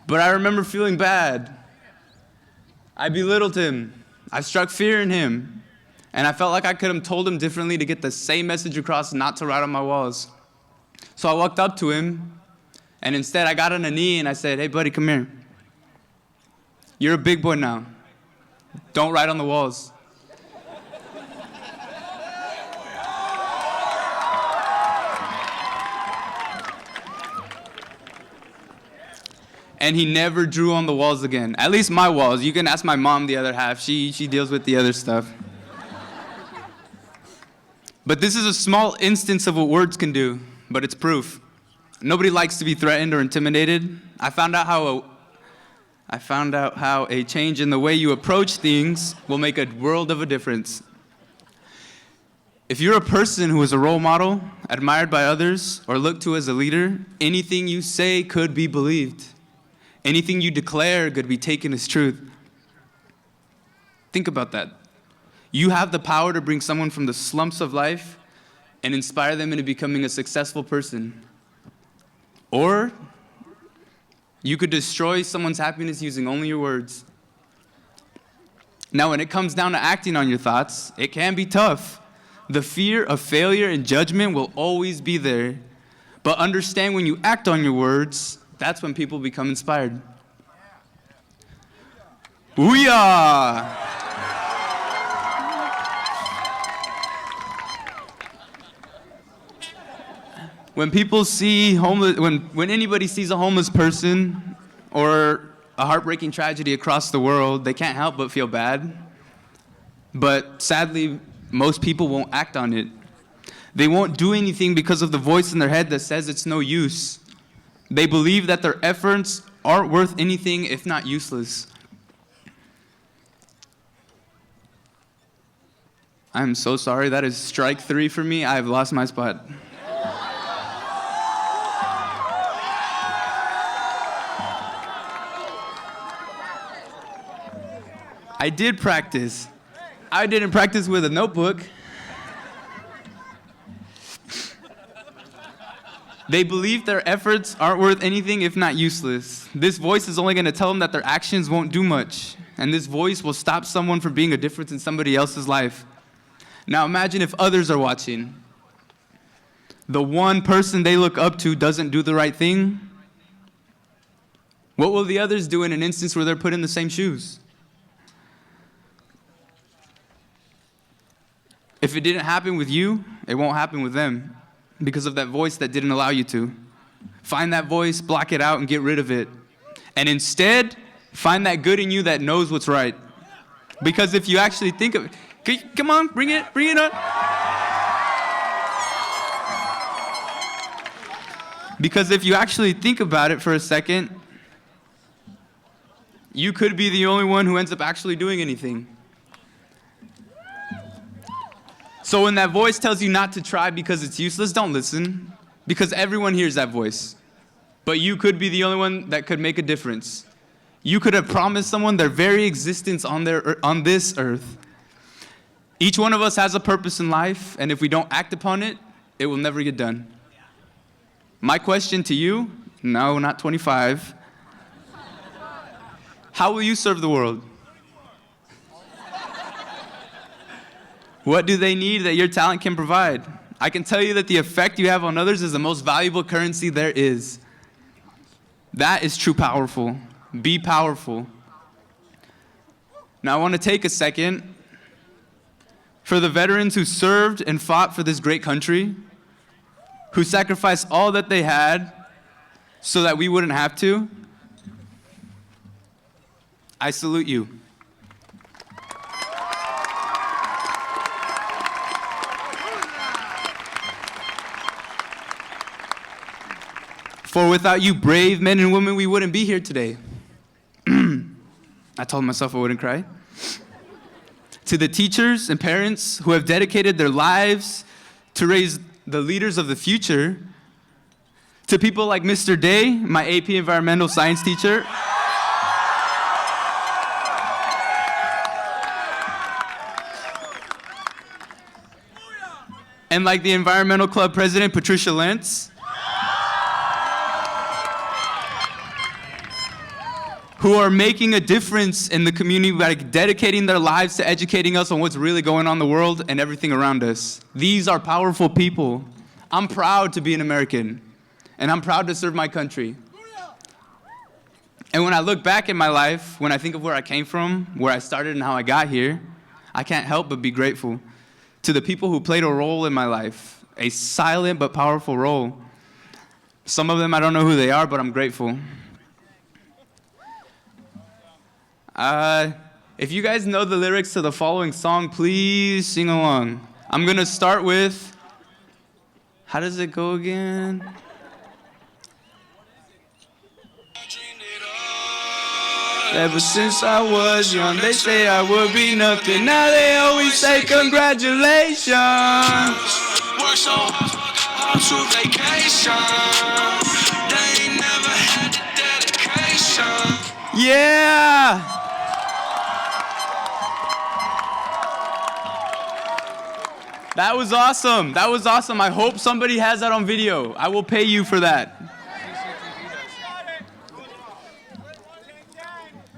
But I remember feeling bad. I belittled him. I struck fear in him. And I felt like I could have told him differently to get the same message across, not to write on my walls. So I walked up to him, and instead I got on a knee and I said, hey buddy, come here. You're a big boy now. Don't write on the walls. And he never drew on the walls again. At least my walls. You can ask my mom the other half. She deals with the other stuff. But this is a small instance of what words can do, but it's proof. Nobody likes to be threatened or intimidated. I found out how a change in the way you approach things will make a world of a difference. If you're a person who is a role model, admired by others, or looked to as a leader, anything you say could be believed. Anything you declare could be taken as truth. Think about that. You have the power to bring someone from the slumps of life and inspire them into becoming a successful person. Or you could destroy someone's happiness using only your words. Now, when it comes down to acting on your thoughts, it can be tough. The fear of failure and judgment will always be there. But understand when you act on your words, that's when people become inspired. Booyah! When people see when anybody sees a homeless person or a heartbreaking tragedy across the world, they can't help but feel bad. But sadly, most people won't act on it. They won't do anything because of the voice in their head that says it's no use. They believe that their efforts aren't worth anything if not useless. I'm so sorry. That is strike 3 for me. I've lost my spot. I did practice. I didn't practice with a notebook. They believe their efforts aren't worth anything if not useless. This voice is only going to tell them that their actions won't do much. And this voice will stop someone from being a difference in somebody else's life. Now imagine if others are watching. The one person they look up to doesn't do the right thing. What will the others do in an instance where they're put in the same shoes? If it didn't happen with you, it won't happen with them. Because of that voice that didn't allow you to. Find that voice, block it out, and get rid of it. and instead find that good in you that knows what's right. Because if you actually think of it, come on, bring it on. Because if you actually think about it for a second, you could be the only one who ends up actually doing anything. So when that voice tells you not to try because it's useless, don't listen. Because everyone hears that voice. But you could be the only one that could make a difference. You could have promised someone their very existence on this earth. Each one of us has a purpose in life, and if we don't act upon it, it will never get done. My question to you, no, not 25. How will you serve the world? What do they need that your talent can provide? I can tell you that the effect you have on others is the most valuable currency there is. That is true powerful. Be powerful. Now I want to take a second for the veterans who served and fought for this great country, who sacrificed all that they had so that we wouldn't have to. I salute you. For without you brave men and women, we wouldn't be here today. I told myself I wouldn't cry. To the teachers and parents who have dedicated their lives to raise the leaders of the future, to people like Mr. Day, my AP Environmental Science teacher, and like the Environmental Club President, Patricia Lentz, who are making a difference in the community by dedicating their lives to educating us on what's really going on in the world and everything around us. These are powerful people. I'm proud to be an American, and I'm proud to serve my country. And when I look back in my life, when I think of where I came from, where I started and how I got here, I can't help but be grateful to the people who played a role in my life, a silent but powerful role. Some of them, I don't know who they are, but I'm grateful. If you guys know the lyrics to the following song, please sing along. I'm gonna start with, how does it go again? Ever since I was young, they say I would be nothing. Now they always say congratulations. Work so hard to vacation. They ain't never had the dedication. Yeah! That was awesome. That was awesome. I hope somebody has that on video. I will pay you for that.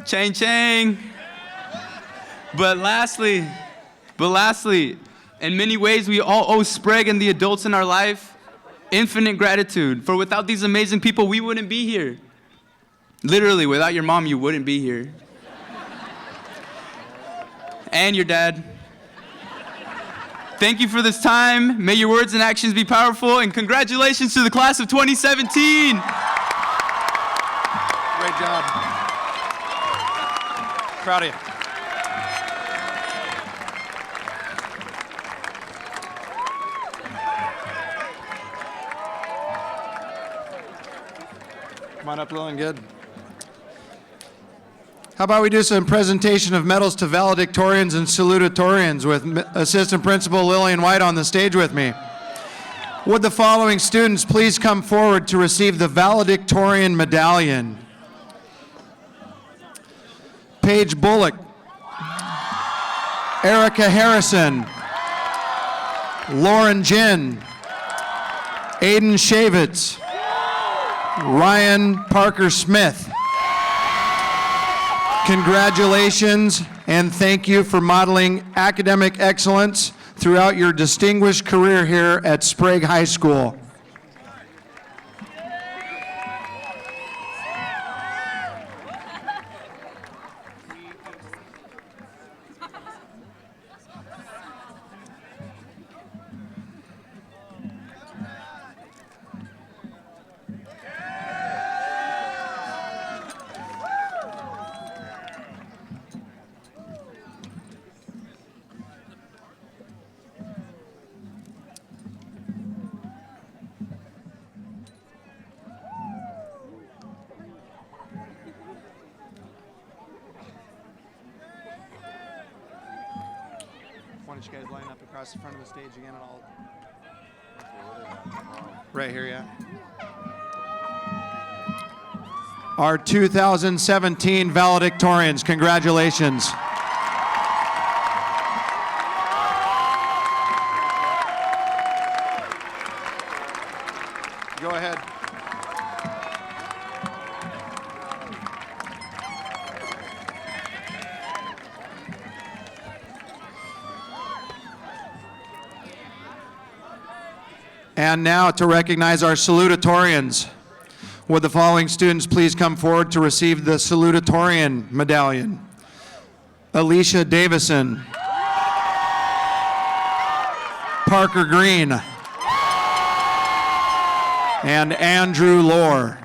Chang chang. But lastly, in many ways we all owe Sprague and the adults in our life infinite gratitude. For without these amazing people, we wouldn't be here. Literally, without your mom, you wouldn't be here. And your dad. Thank you for this time. May your words and actions be powerful, and congratulations to the class of 2017. Great job. Proud of you. Come on up, Lillian. Good. How about we do some presentation of medals to valedictorians and salutatorians with Assistant Principal Lillian White on the stage with me. Would the following students please come forward to receive the valedictorian medallion? Paige Bullock, Erica Harrison, Lauren Jin, Aiden Shavitz, Ryan Parker Smith. Congratulations and thank you for modeling academic excellence throughout your distinguished career here at Sprague High School. Why don't you guys line up across the front of the stage again, and I'll... Right here, yeah. Our 2017 valedictorians, congratulations. Go ahead. And now to recognize our salutatorians. Would the following students please come forward to receive the salutatorian medallion? Alicia Davison. Parker Green. And Andrew Lohr.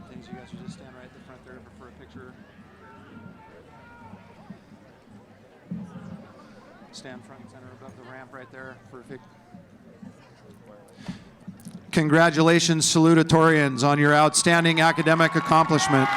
Things you guys should just stand right at the front there for a picture. Stand front and center above the ramp right there for a picture. Congratulations, salutatorians, on your outstanding academic accomplishment.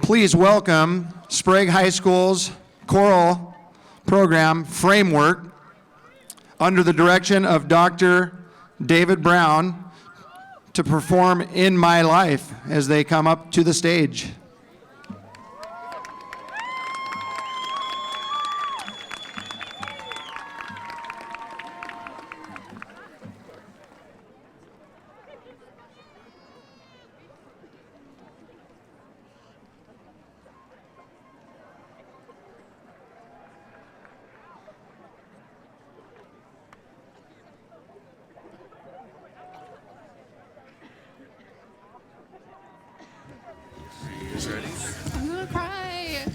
Please welcome Sprague High School's choral program framework under the direction of Dr. David Brown to perform In My Life as they come up to the stage. I'm gonna cry. I'm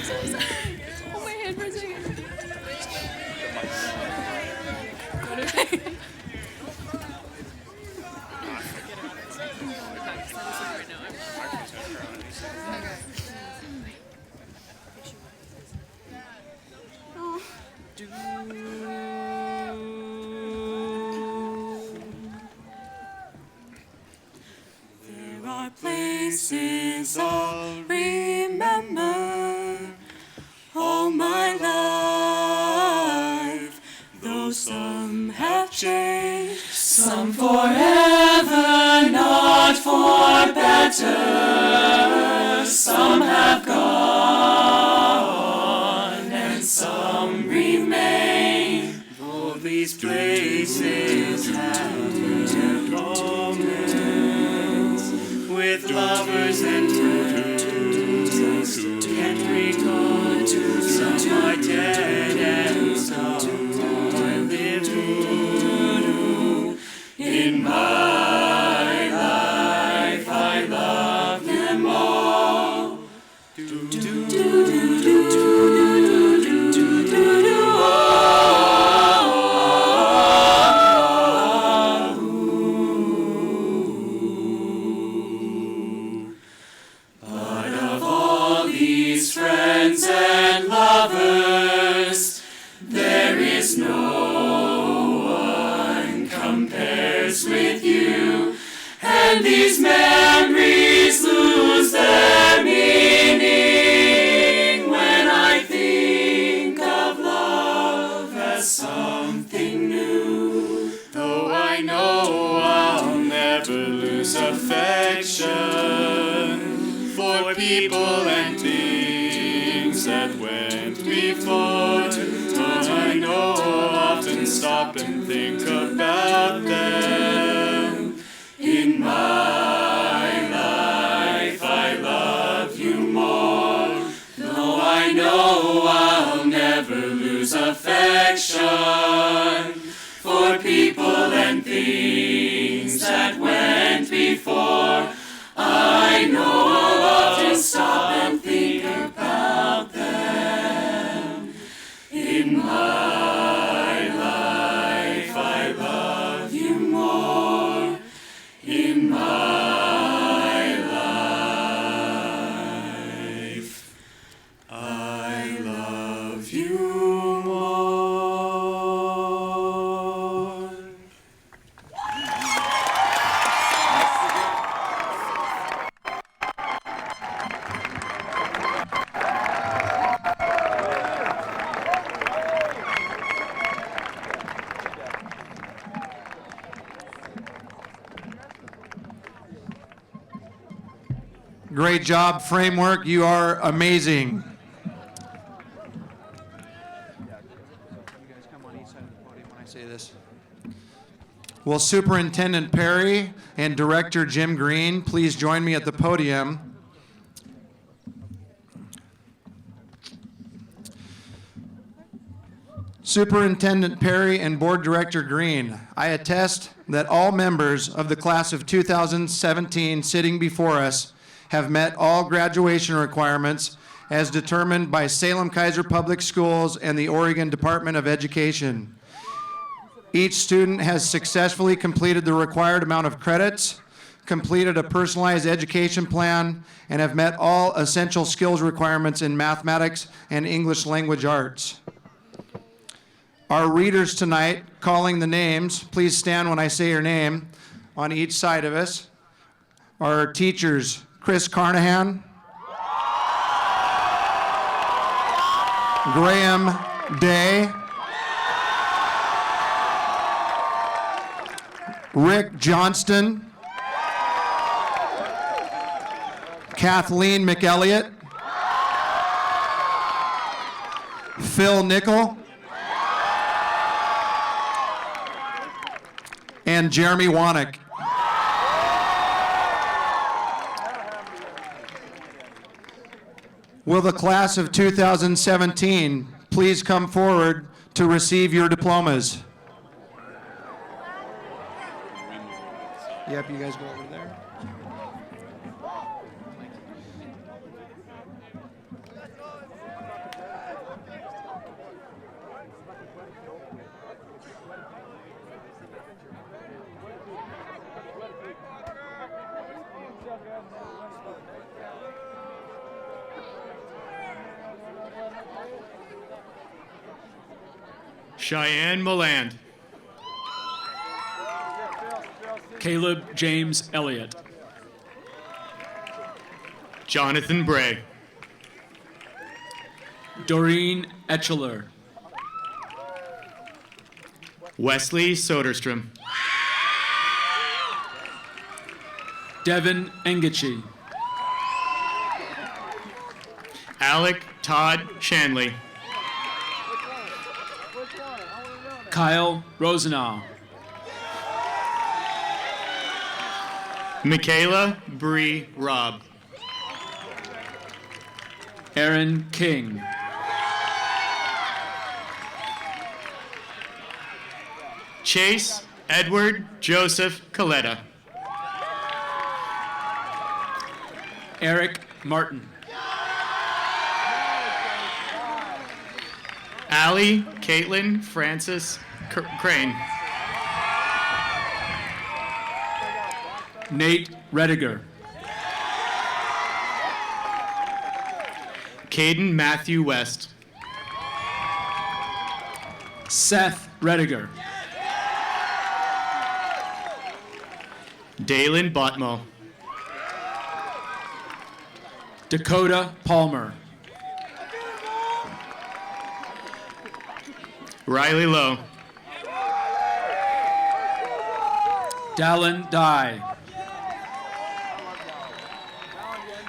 so sorry. Hold my hand for a second. There are places I'll remember all my life, though some have changed, some forever, not for better, some have gone, and some remain, though these places have moments with lovers and friends, can recall some are dead and some are living. In my life I love them all. But of all these friends and lovers, there is no one compares with you, and these memories lose their meaning when I think of love as something new. Though I know I'll never lose affection for people and things that went before, but I know I'll often stop and think about them. In my life I love you more, though I know I'll never lose affection for people and things that went before. I know I'll often stop and think about Great job, framework. You are amazing. You guys come on each side of the podium when I say this. Will Superintendent Perry and Director Jim Green please join me at the podium? Superintendent Perry and Board Director Green, I attest that all members of the class of 2017 sitting before us have met all graduation requirements as determined by Salem Kaiser Public Schools and the Oregon Department of Education. Each student has successfully completed the required amount of credits, completed a personalized education plan, and have met all essential skills requirements in mathematics and English language arts. Our readers tonight, calling the names, please stand when I say your name, on each side of us. Our teachers, Chris Carnahan, Graham Day, Rick Johnston, Kathleen McElliott, Phil Nickel, and Jeremy Wannick. Will the class of 2017 please come forward to receive your diplomas? Yep, you guys go over there. Cheyenne Milland. Caleb James Elliott. Jonathan Bray. Doreen Etcheler. Wesley Soderstrom. Devin Engici. Alec Todd Shanley. Kyle Rosenau. Michaela Bree Robb. Aaron King. Chase Edward Joseph Coletta. Eric Martin. Allie Caitlin Francis Crane. Nate Rediger. Caden Matthew West. Seth Rediger. Dalen Botmo. Dakota Palmer. Riley Lowe. Dallin Dye.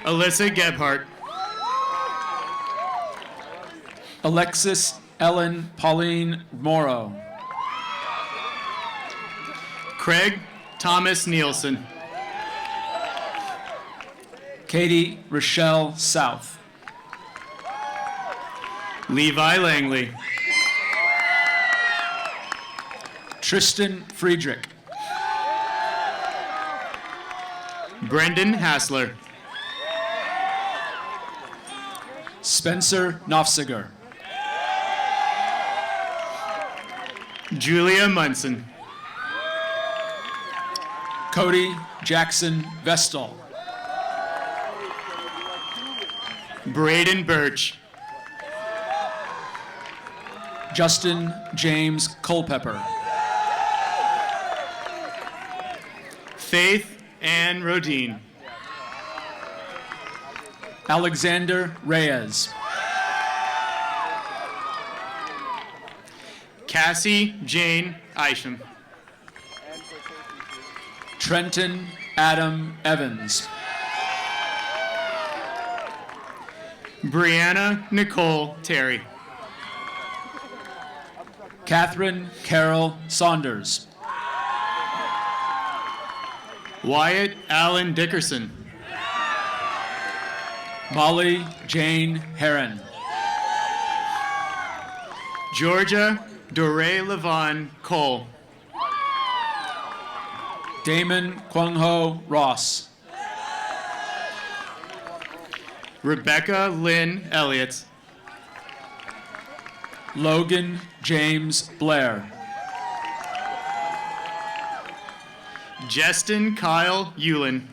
Alyssa Gebhardt. Alexis Ellen Pauline Morrow. Craig Thomas Nielsen. Katie Rochelle South. Levi Langley. Tristan Friedrich. Brendan Hassler. Spencer Nofsiger. Julia Munson. Cody Jackson Vestal. Braden Birch. Justin James Culpepper. Faith Ann Rodine. Alexander Reyes. Cassie Jane Isham. Trenton Adam Evans. Brianna Nicole Terry. Catherine Carol Saunders. Wyatt Allen Dickerson. Molly Jane Heron. Georgia Doré Levon Cole. Damon Kwang-ho Ross. Rebecca Lynn Elliott. Logan James Blair. Justin Kyle Hewlin.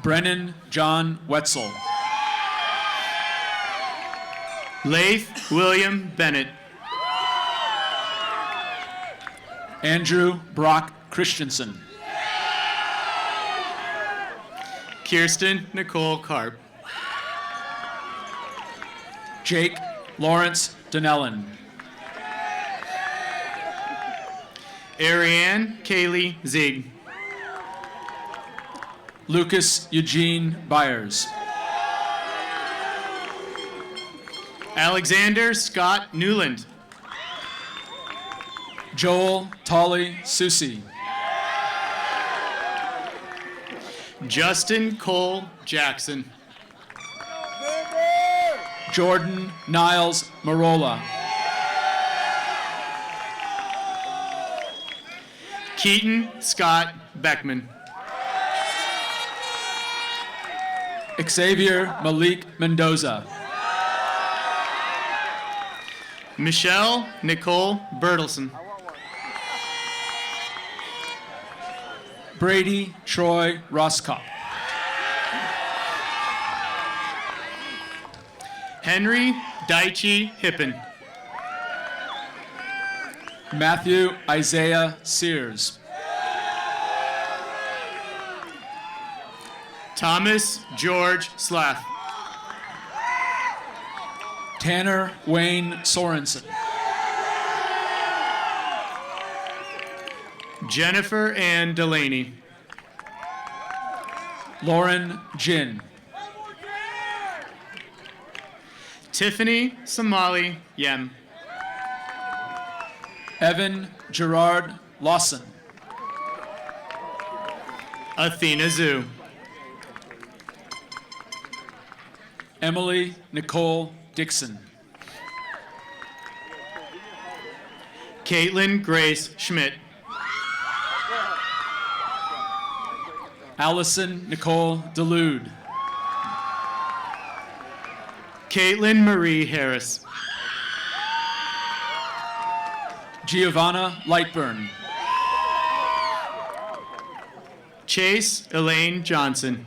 Brennan John Wetzel. Leif William Bennett. Andrew Brock Christensen. Kirsten Nicole Karp. Jake Lawrence Donnellan. Ariane Kaylee Zieg. Lucas Eugene Byers. Alexander Scott Newland. Joel Tolly Susi. Justin Cole Jackson. Jordan Niles Marola. Keaton Scott Beckman. Xavier Malik Mendoza. Michelle Nicole Bertelson. Brady Troy Roscoff. Henry Daichi Hippen. Matthew Isaiah Sears. Thomas George Slath. Tanner Wayne Sorensen. Jennifer Ann Delaney. Lauren Jin. Tiffany Somali Yem. Evan Gerard Lawson. Athena Zhu. Emily Nicole Dixon. Caitlin Grace Schmidt. Allison Nicole Delude. Caitlin Marie Harris. Giovanna Lightburn. Chase Elaine Johnson.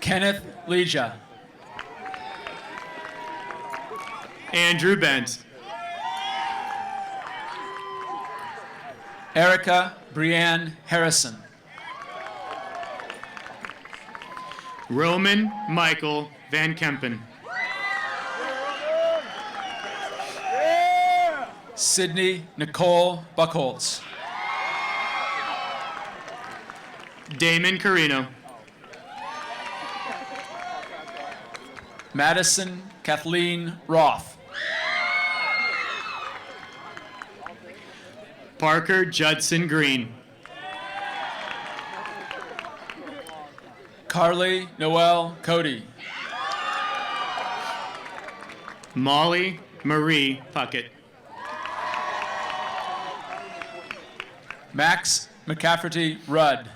Kenneth Leja. Andrew Bent. Erica Brianne Harrison. Roman Michael Van Kempen. Sydney Nicole Buckholz. Damon Carino. Madison Kathleen Roth. Parker Judson Green. Carly Noel Cody. Molly Marie Puckett. Max McCafferty Rudd.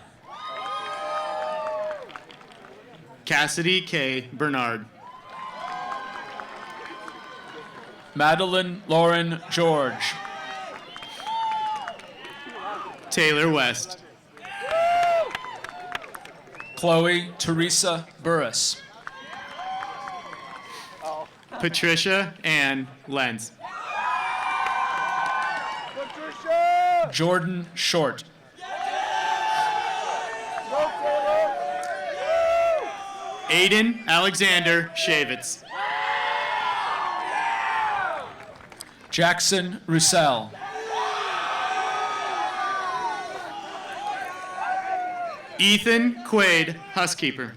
Cassidy K. Bernard. Madeline Lauren George. Taylor West. Chloe Teresa Burris. Patricia Ann Lenz. Jordan Short. Aiden Alexander Shavitz. Jackson Roussel. Ethan Quaid, housekeeper.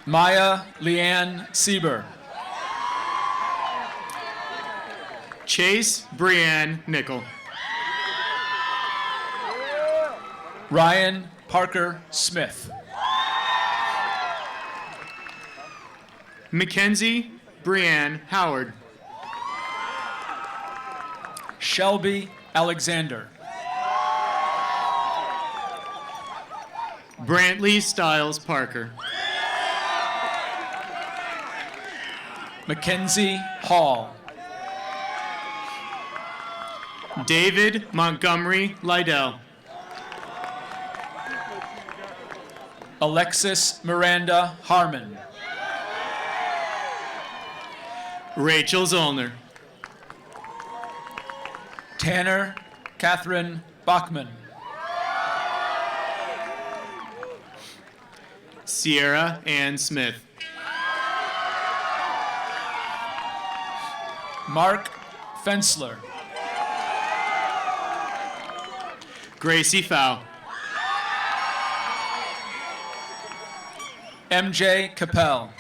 Maya Leanne Sieber. Chase Brianne Nickel. Ryan Parker Smith. Mackenzie Brianne Howard. Shelby Alexander. Brantley Stiles Parker. Mackenzie Hall. David Montgomery Lydell. Alexis Miranda Harmon. Rachel Zollner. Tanner Catherine Bachman. Sierra Ann Smith. Mark Fensler. Gracie Fow. MJ Capel.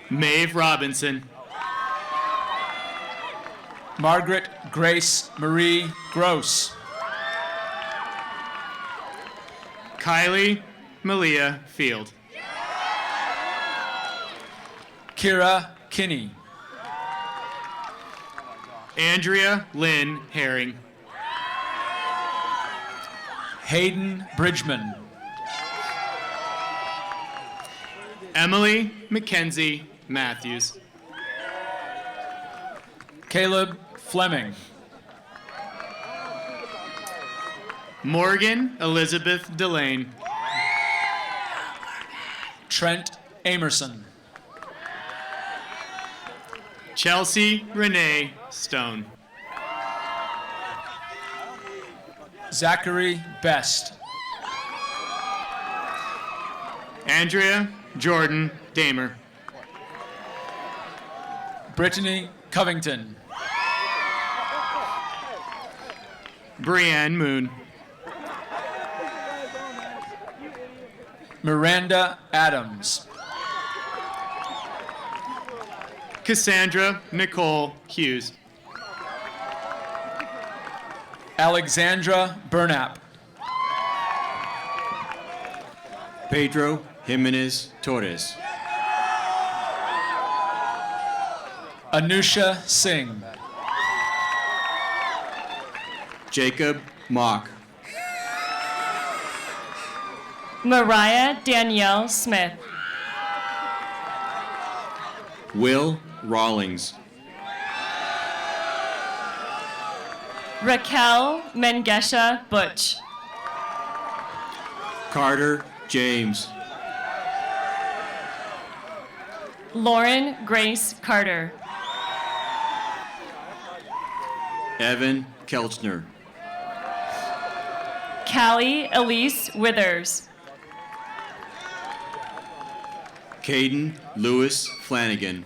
Maeve Robinson. Margaret Grace Marie Gross. Kylie Malia Field. Kira Kinney. Andrea Lynn Herring. Hayden Bridgman. Emily Mackenzie Matthews. Caleb Fleming. Morgan Elizabeth Delane. Trent Amerson. Chelsea Renee Stone. Zachary Best. Andrea Jordan Damer. Brittany Covington. Brianne Moon. Miranda Adams. Cassandra Nicole Hughes. Alexandra Burnap. Pedro Jimenez Torres. Anusha Singh. Jacob Mock. Mariah Danielle Smith. Will Rawlings. Raquel Mengesha Butch. Carter James. Lauren Grace Carter. Evan Kelchner. Callie Elise Withers. Caden Lewis Flanagan.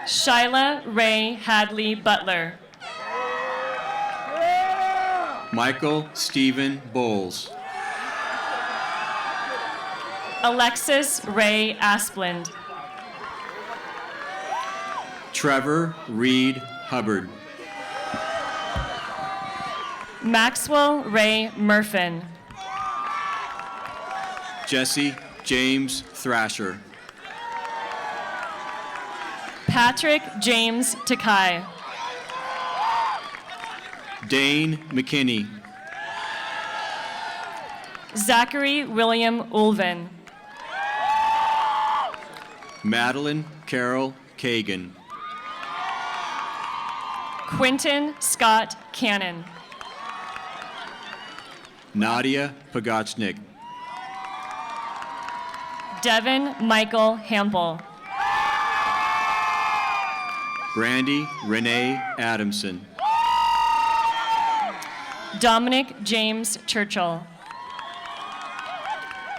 Shyla Ray Hadley Butler. Michael Stephen Bowles. Alexis Ray Asplund. Trevor Reed Hubbard. Maxwell Ray Murfin. Jesse James Thrasher. Patrick James Takai. Dane McKinney. Zachary William Ulvin. Madeline Carol Kagan. Quentin Scott Cannon. Nadia Pagachnik. Devin Michael Hampel. Brandy Renee Adamson. Dominic James Churchill.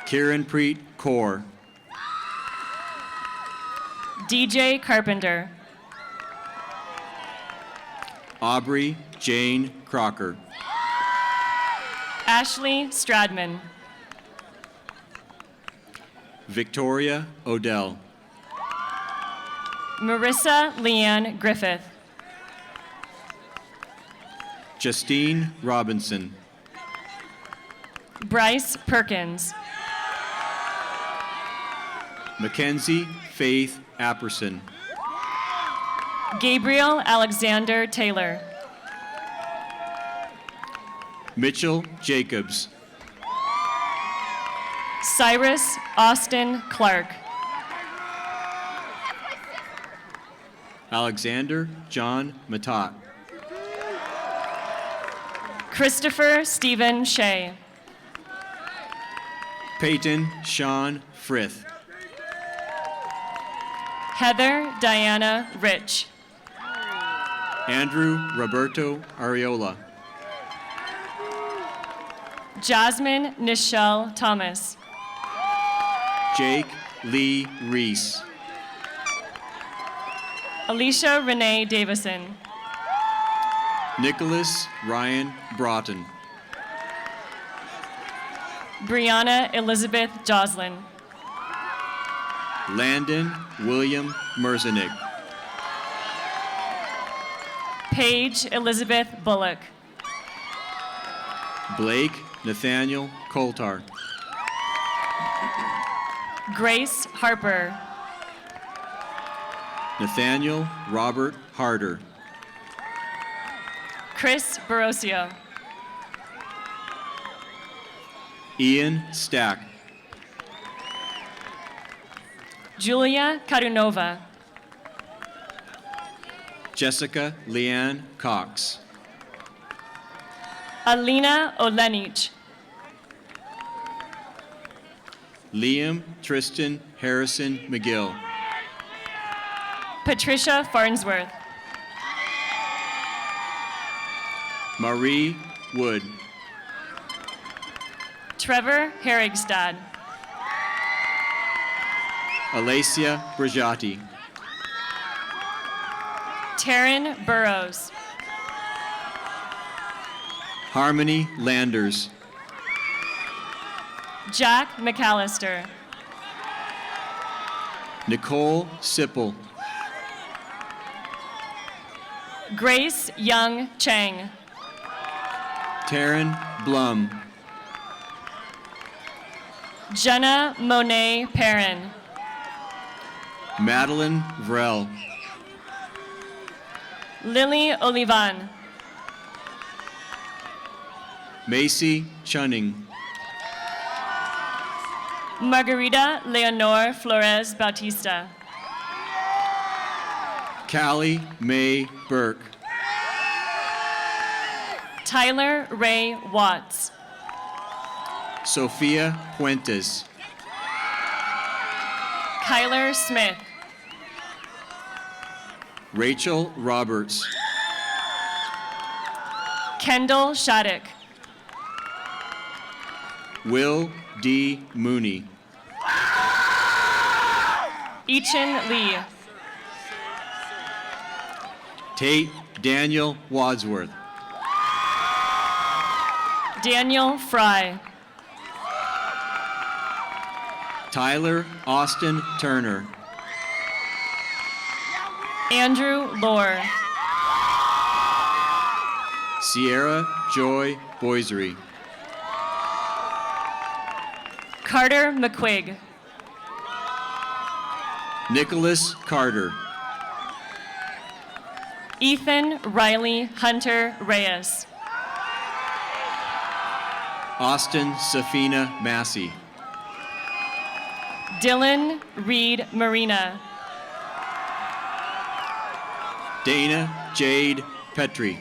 Kieran Preet Kaur. DJ Carpenter. Aubrey Jane Crocker. Ashley Stradman. Victoria Odell. Marissa Leanne Griffith. Justine Robinson. Bryce Perkins. Mackenzie Faith Apperson. Gabriel Alexander Taylor. Mitchell Jacobs. Cyrus Austin Clark. Alexander John Matat. Christopher Stephen Shea. Peyton Sean Frith. Heather Diana Rich. Andrew Roberto Ariola. Jasmine Nichelle Thomas. Jake Lee Reese. Alicia Renee Davison. Nicholas Ryan Broughton. Brianna Elizabeth Joslin. Landon William Merzenich. Paige Elizabeth Bullock. Blake Nathaniel Coulthard. Grace Harper. Nathaniel Robert Harder. Chris Barosio. Ian Stack. Julia Karunova. Jessica Leanne Cox. Alina Olenich. Liam Tristan Harrison McGill. Patricia Farnsworth. Marie Wood. Trevor Herrigstad. Alacia Brajati. Taryn Burrows. Harmony Landers. Jack McAllister. Nicole Sipple. Grace Young Chang. Taryn Blum. Jenna Monet Perrin. Madeline Vrell. Lily Olivan. Macy Chunning. Margarita Leonor Flores Bautista. Callie Mae Burke. Tyler Ray Watts. Sophia Puentes. Kyler Smith. Rachel Roberts. Kendall Shattuck. Will D. Mooney. Eachin Lee. Tate Daniel Wadsworth. Daniel Fry. Tyler Austin Turner. Andrew Lohr. Sierra Joy Boisery. Carter McQuigg. Nicholas Carter. Ethan Riley Hunter Reyes. Austin Safina Massey. Dylan Reed Marina. Dana Jade Petrie.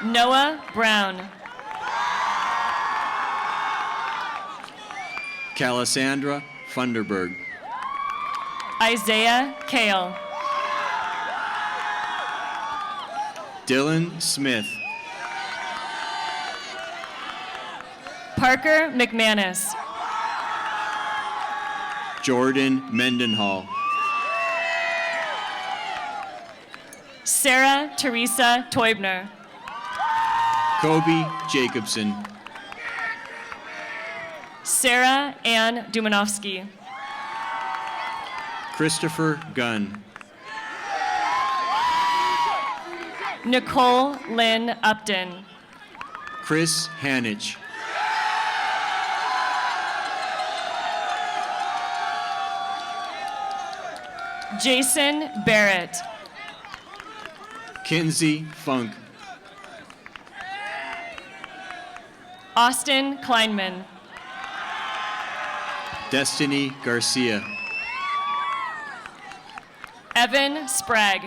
Noah Brown. Calisandra Funderburg. Isaiah Kale. Dylan Smith. Parker McManus. Jordan Mendenhall. Sarah Teresa Teubner. Kobe Jacobson. Sarah Ann Dumanovsky. Christopher Gunn. Nicole Lynn Upton. Chris Hanich. Jason Barrett. Kinsey Funk. Austin Kleinman. Destiny Garcia. Evan Sprague.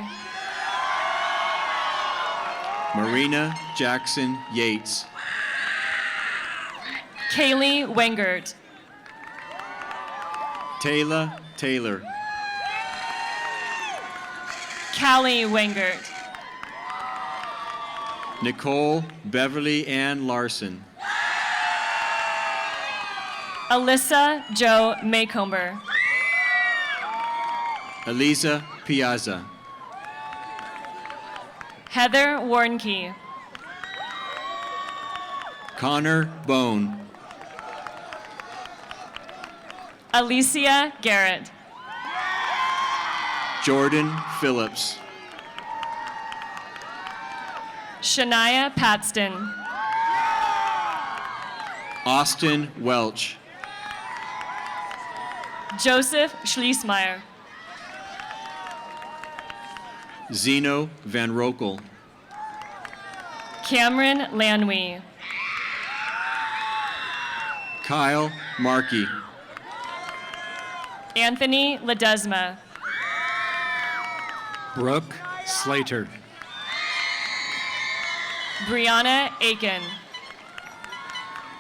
Marina Jackson Yates. Kaylee Wengert. Taylor Taylor. Callie Wengert. Nicole Beverly Ann Larson. Alyssa Jo Maycomber. Eliza Piazza. Heather Warnke. Connor Bone. Alicia Garrett. Jordan Phillips. Shania Patston. Austin Welch. Joseph Schlesmeyer. Zeno Van Rokel. Cameron Lanwy. Kyle Markey. Anthony Ledesma. Brooke Slater. Brianna Aiken.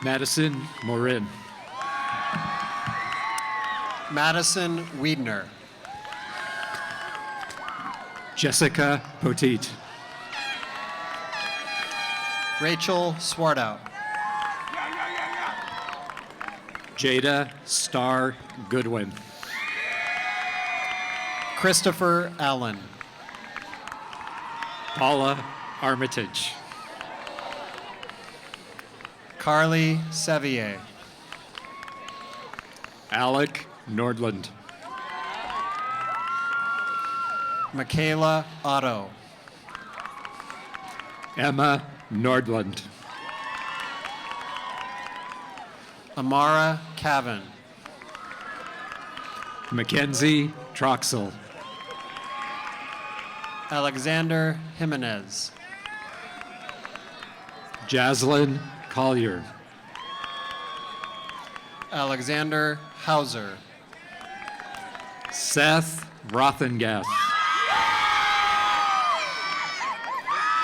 Madison Morin. Madison Wiedner. Jessica Poteet. Rachel Swartout. Jada Starr Goodwin. Christopher Allen. Paula Armitage. Carly Sevier. Alec Nordland. Michaela Otto. Emma Nordland. Amara Cavan. Mackenzie Troxel. Alexander Jimenez. Jaslyn Collier. Alexander Hauser. Seth Rothengass.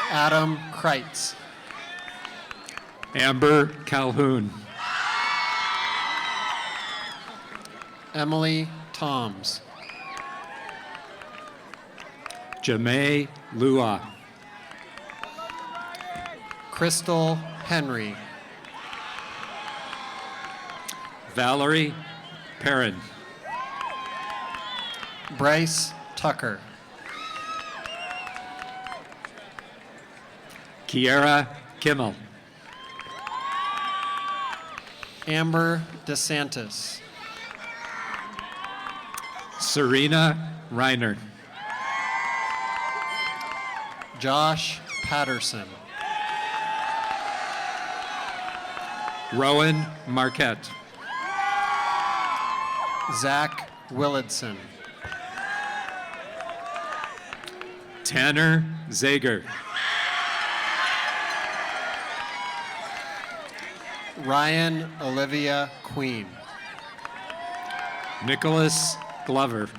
Adam Kreitz. Amber Calhoun. Emily Toms. Jamae Lua. Crystal Henry. Valerie Perrin. Bryce Tucker. Kiara Kimmel. Amber DeSantis. Serena Reiner. Josh Patterson. Rowan Marquette. Zach Willardson. Tanner Zager. Ryan Olivia Queen. Nicholas Glover.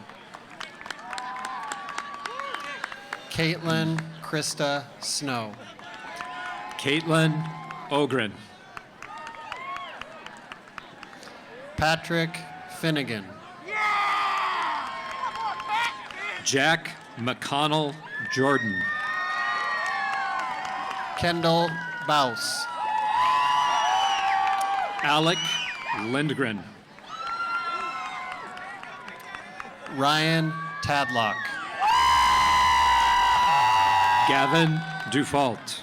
Caitlin Krista Snow. Caitlin Ogren. Patrick Finnegan. Jack McConnell Jordan. Kendall Baus. Alec Lindgren. Ryan Tadlock. Gavin Dufault.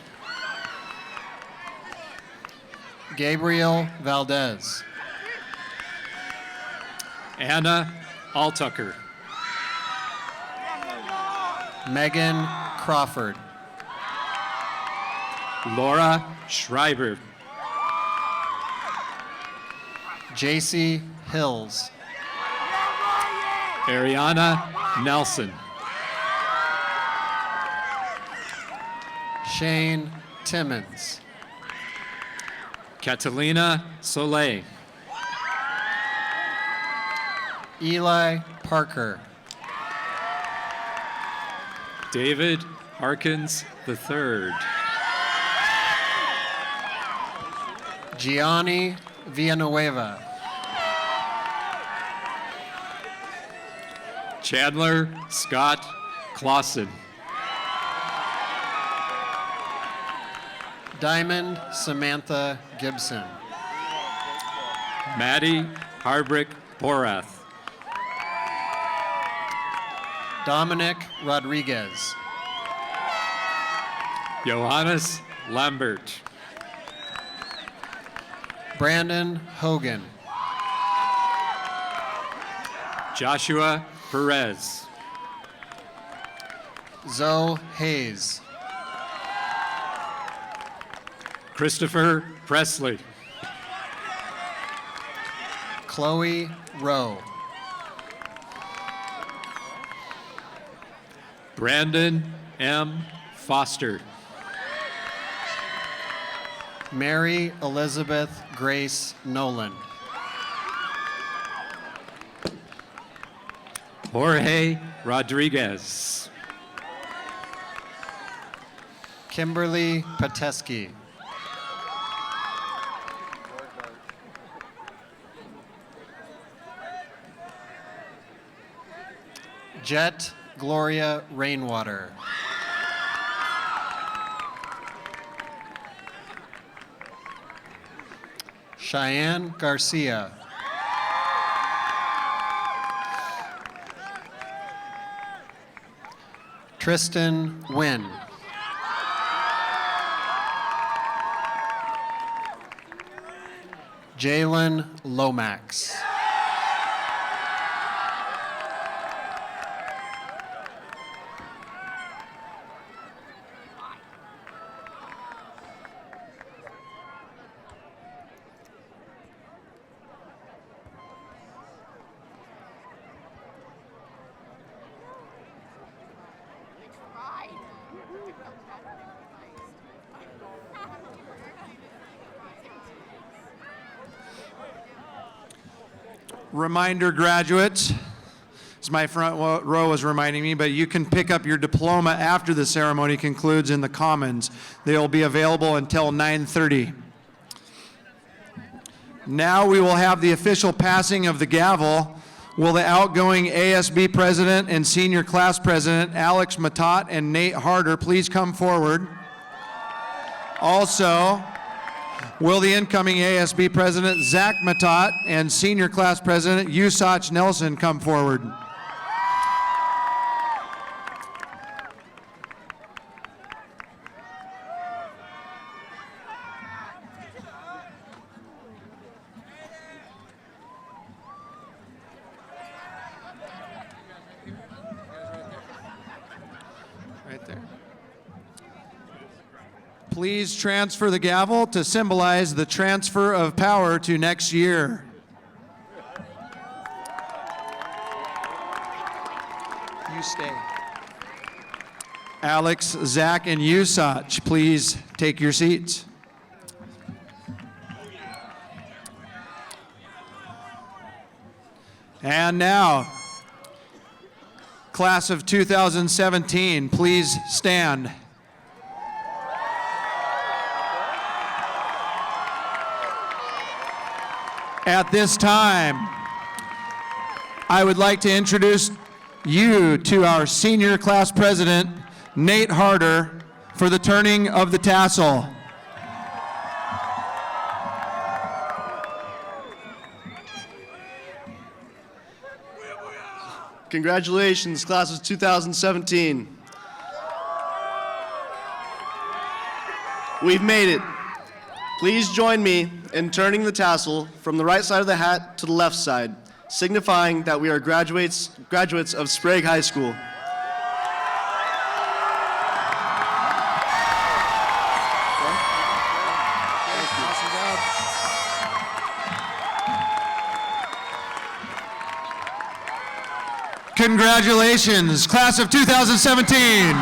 Gabriel Valdez. Anna Altucker. Megan Crawford. Laura Schreiber. JC Hills. Ariana Nelson. Shane Timmons. Catalina Soleil. Eli Parker. David Harkins III. Gianni Villanueva. Chandler Scott Clausen. Diamond Samantha Gibson. Maddie Harbrick Borath. Dominic Rodriguez. Johannes Lambert. Brandon Hogan. Joshua Perez. Zoe Hayes. Christopher Presley. Chloe Rowe. Brandon M. Foster. Mary Elizabeth Grace Nolan. Jorge Rodriguez. Kimberly Pateski. Jet Gloria Rainwater. Cheyenne Garcia. Tristan Wynn. Jalen Lomax. Reminder, graduates, as my front row was reminding me, but you can pick up your diploma after the ceremony concludes in the Commons. They'll be available until 9:30. Now we will have the official passing of the gavel. Will the outgoing ASB president and senior class president, Alex Matot and Nate Harder, please come forward? Also, will the incoming ASB president, Zach Matot, and senior class president, Usach Nelson, come forward? Right there. Please transfer the gavel to symbolize the transfer of power to next year. You stay. Alex, Zach, and Usach, please take your seats. And now, class of 2017, please stand. At this time, I would like to introduce you to our senior class president, Nate Harder, for the turning of the tassel. Congratulations, class of 2017. We've made it. Please join me in turning the tassel from the right side of the hat to the left side, signifying that we are graduates of Sprague High School. Congratulations, class of 2017.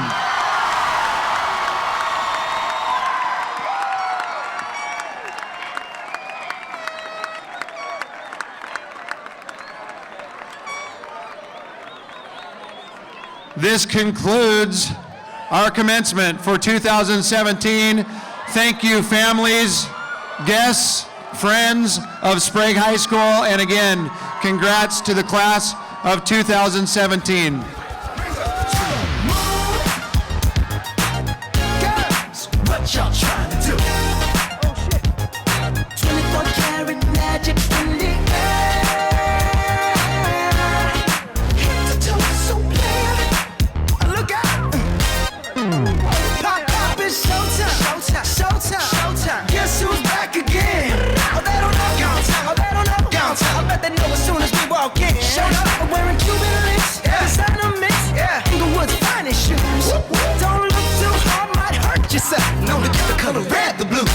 This concludes our commencement for 2017. Thank you, families, guests, friends of Sprague High School, and again, congrats to the class of 2017. Girls, what y'all trying to do? 24 karat magic in the air. Head to toe, so clear. Look out! Pop, it's showtime. Showtime. Guess who's back again? Oh, they don't know. I bet they know as soon as we walk in. Showed up, I'm wearing Cuban links, designer mix, Inglewood's finest shoes. Don't look too hard, might hurt yourself. Known to get the color red, the blues.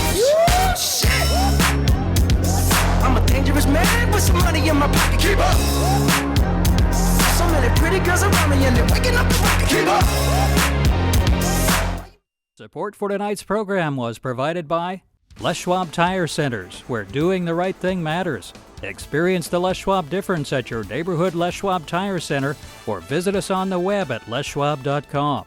Shit. I'm a dangerous man with some money in my pocket. Keep up. So many pretty girls around me and they're waking up the rocket. Keep up. Support for tonight's program was provided by Les Schwab Tire Centers, where doing the right thing matters. Experience the Les Schwab difference at your neighborhood Les Schwab Tire Center or visit us on the web at leschwab.com.